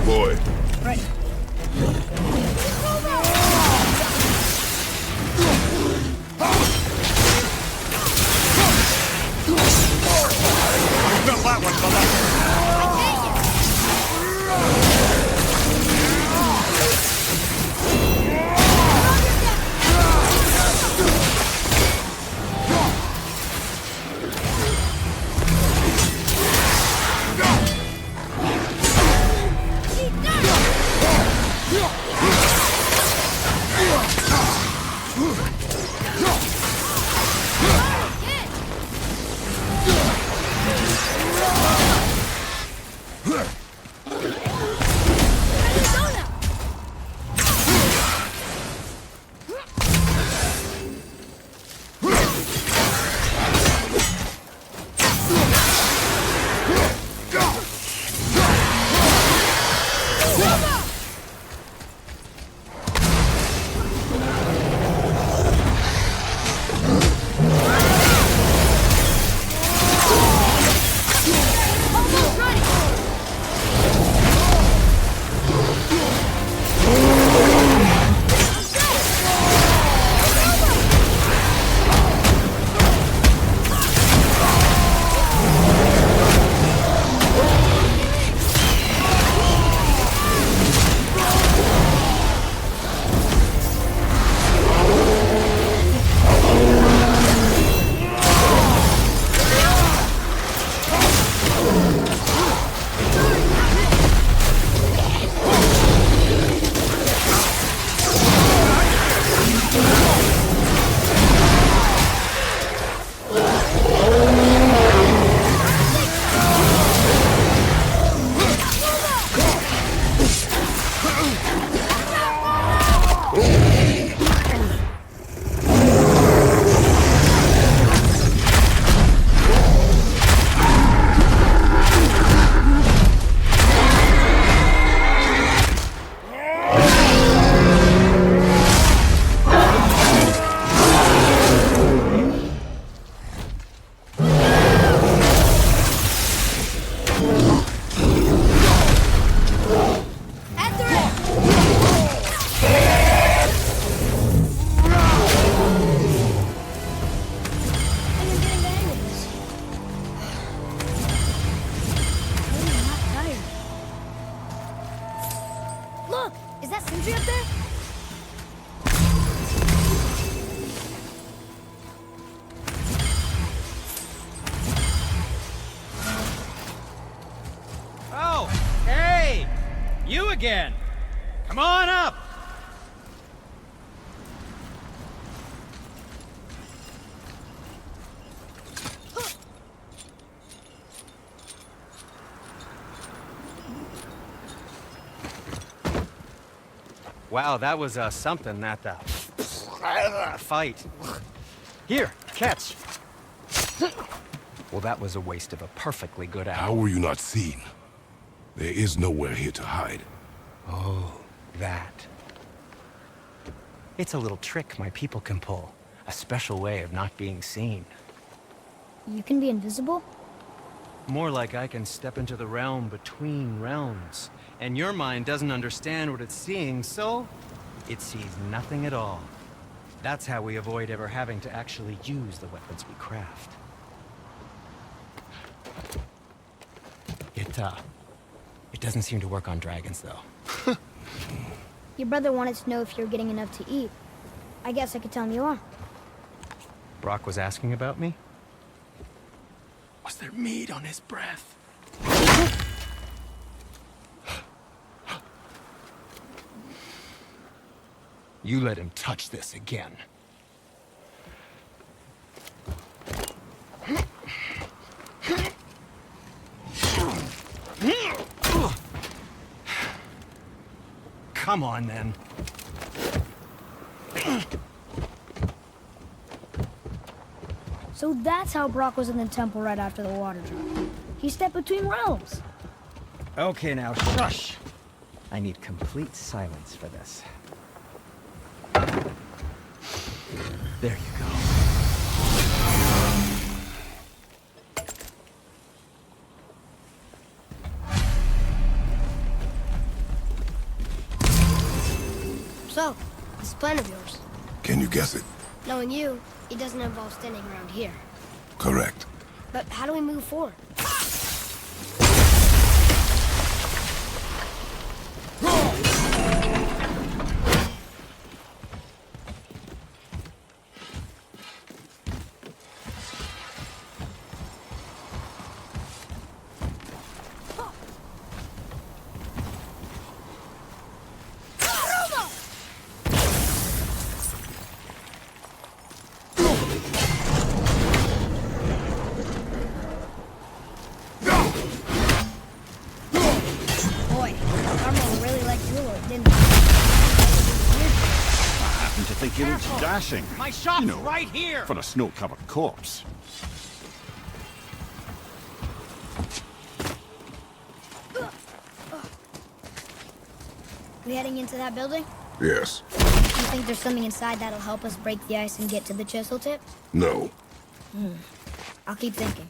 Boy. Right. Felt that one, brother. Again. Come on up! Wow, that was something, that fight. Here, catch. Well, that was a waste of a perfectly good hour. How were you not seen? There is nowhere here to hide. Oh, that. It's a little trick my people can pull. A special way of not being seen. You can be invisible? More like I can step into the realm between realms. And your mind doesn't understand what it's seeing, so it sees nothing at all. That's how we avoid ever having to actually use the weapons we craft. It doesn't seem to work on dragons, though. Your brother wanted to know if you're getting enough to eat. I guess I could tell him you are. Brock was asking about me? Was there meat on his breath? You let him touch this again. Come on, then. So that's how Brock was in the temple right after the water drop. He stepped between realms. Okay, now shush. I need complete silence for this. There you go. So, this plan of yours. Can you guess it? Knowing you, it doesn't involve standing around here. Correct. But how do we move forward? He looks dashing. My shop's You know, right here! For a snow-covered corpse. We heading into that building? Yes. You think there's something inside that'll help us break the ice and get to the chisel tip? No. I'll keep thinking.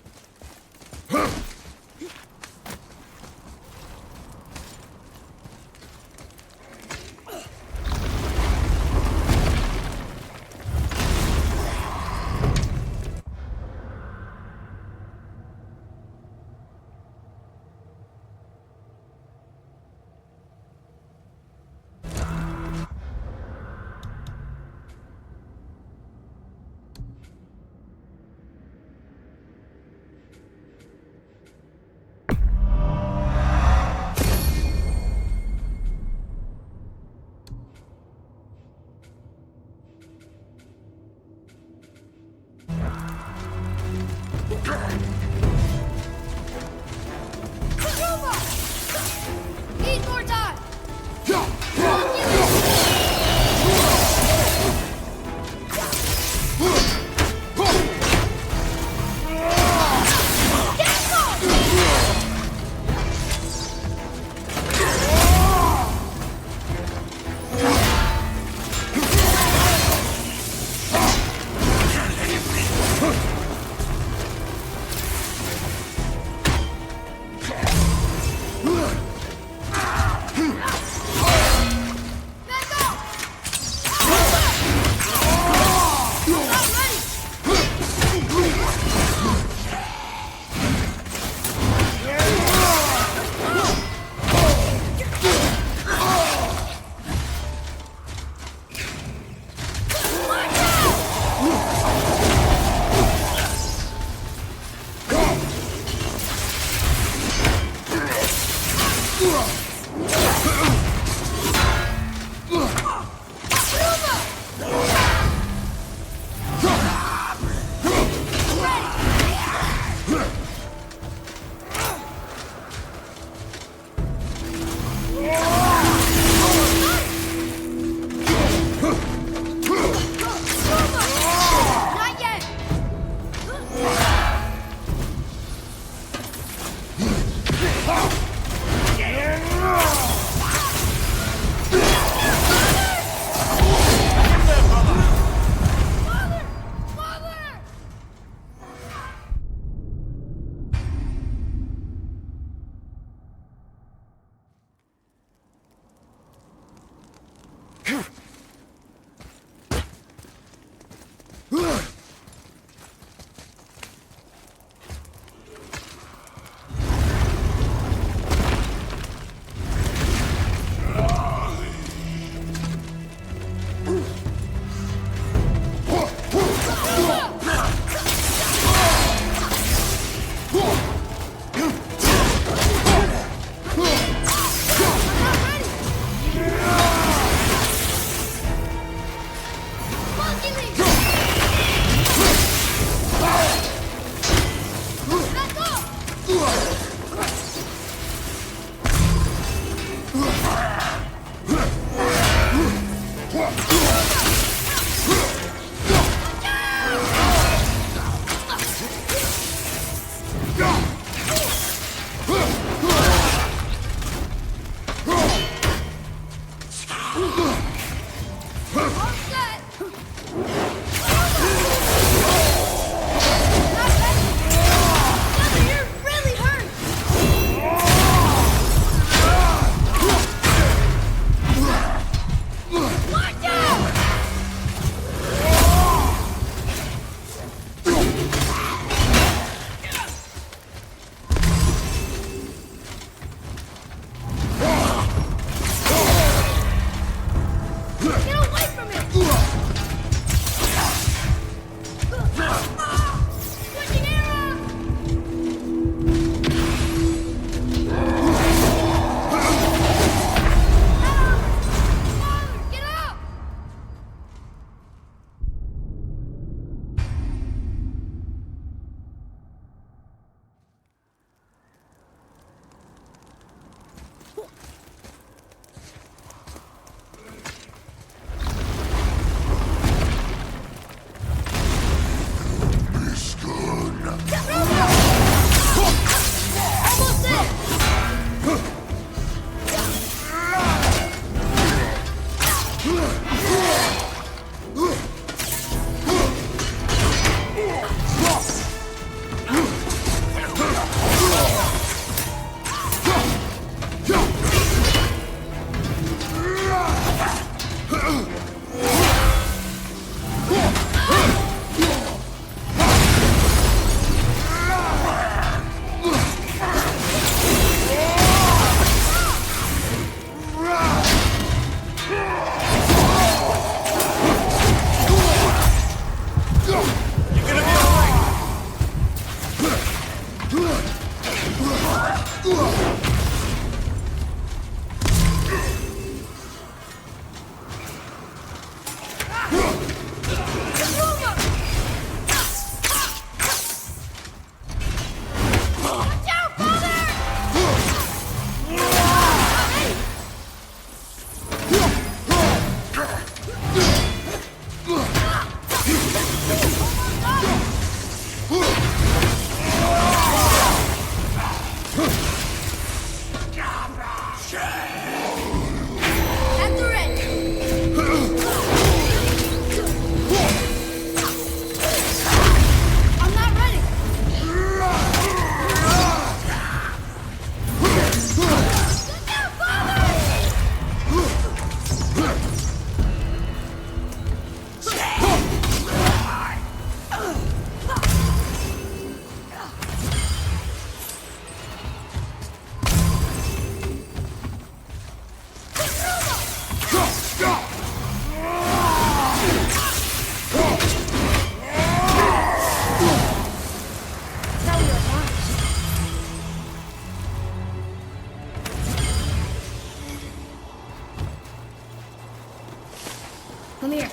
Mimir,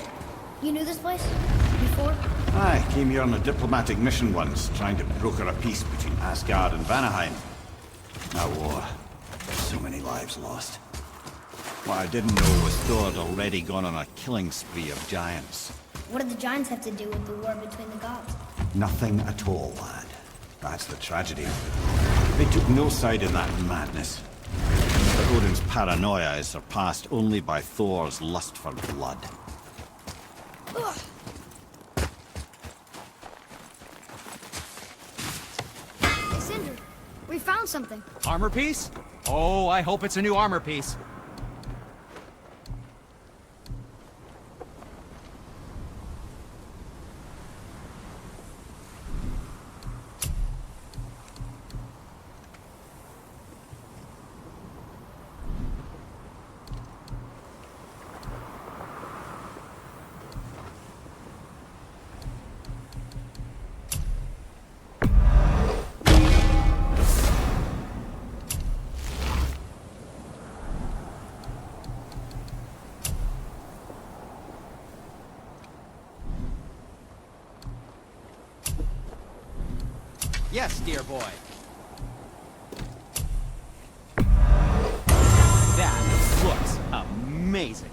you knew this place? Before? I came here on a diplomatic mission once, trying to broker a peace between Asgard and Vanaheim. That war. So many lives lost. What I didn't know was Thor had already gone on a killing spree of giants. What did the giants have to do with the war between the gods? Nothing at all, lad. That's the tragedy. They took no side in that madness. But Odin's paranoia is surpassed only by Thor's lust for blood. Hey, Sindri, we found something. Armor piece? Oh, I hope it's a new armor piece. Yes, dear boy. That looks amazing.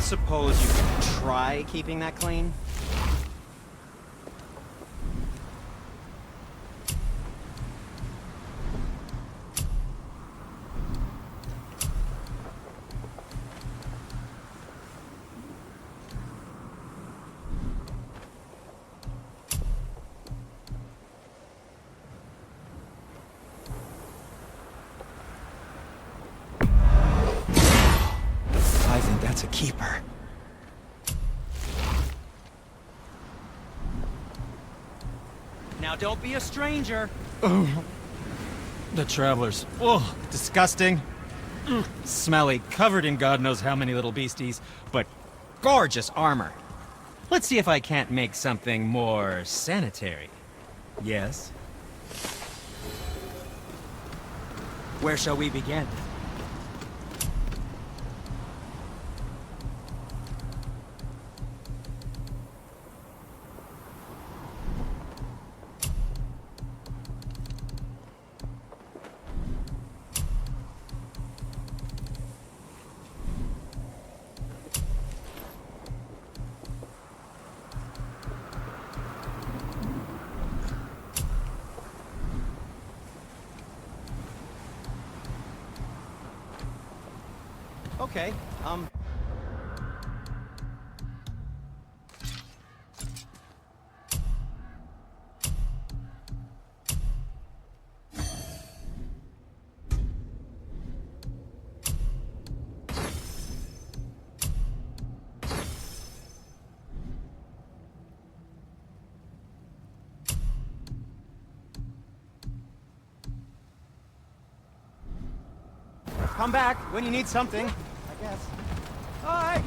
Suppose you could try keeping that clean? I think that's a keeper. Now don't be a stranger. Oh. The travelers. Oh, disgusting. Smelly, covered in God knows how many little beasties, but gorgeous armor. Let's see if I can't make something more sanitary. Yes? Where shall we begin? Okay, come back when you need something, I guess. Bye!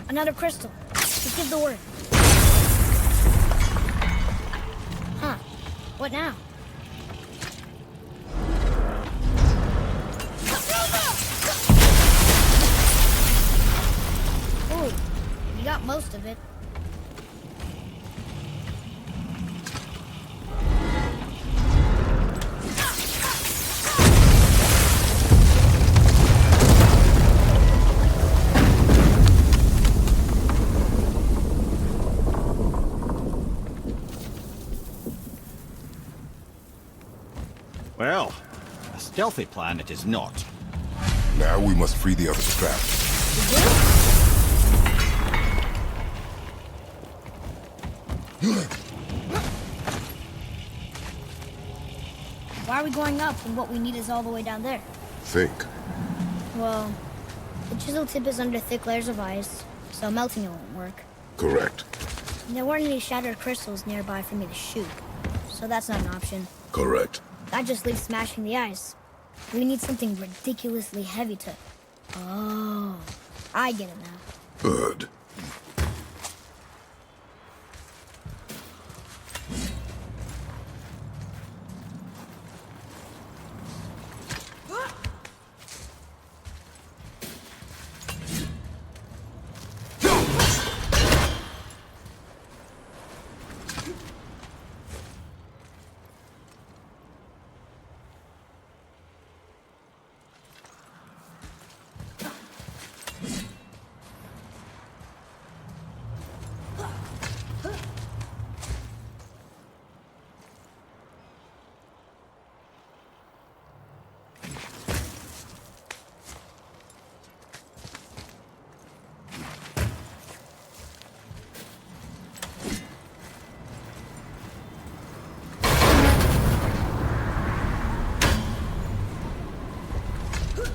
Another crystal. Just give the word. Huh. What now? Ooh, you got most of it. Well, a stealthy plan it is not. Now we must free the other strap. Why are we going up when what we need is all the way down there? Think. Well, the chisel tip is under thick layers of ice, so melting it won't work. Correct. And there weren't any shattered crystals nearby for me to shoot, so that's not an option. Correct. That just leaves smashing the ice. We need something ridiculously heavy to... Oh, I get it now. Good.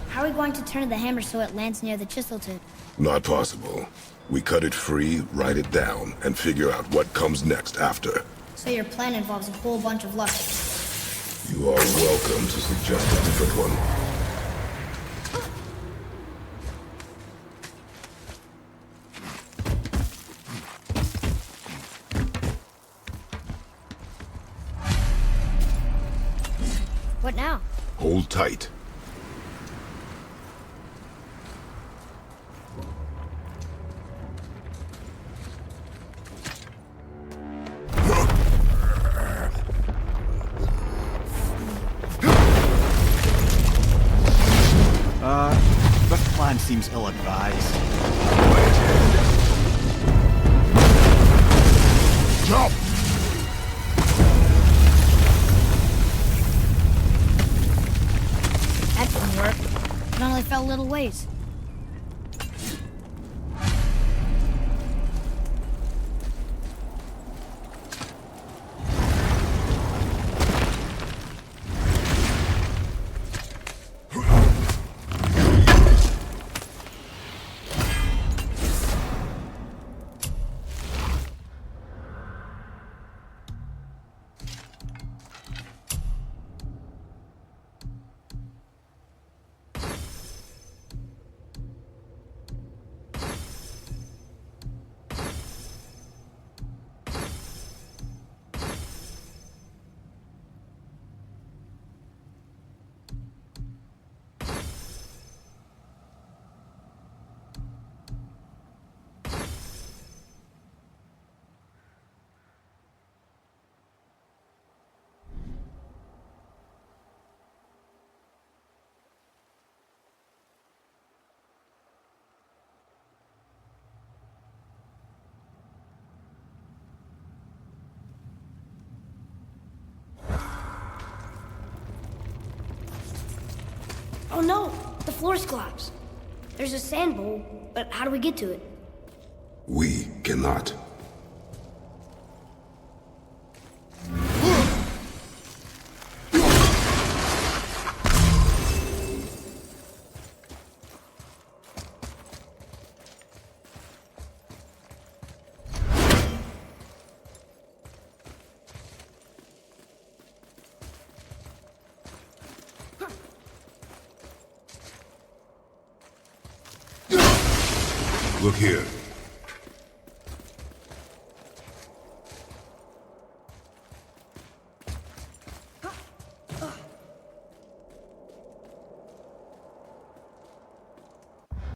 How are we going to turn the hammer so it lands near the chisel tip? Not possible. We cut it free, write it down, and figure out what comes next after. So your plan involves a whole bunch of luck. You are welcome to suggest a different one. What now? Hold tight. This plan seems ill-advised. Jump! That didn't work. It only fell a little ways. Oh no! The floor's collapsed. There's a sand bowl, but how do we get to it? We cannot. Look here.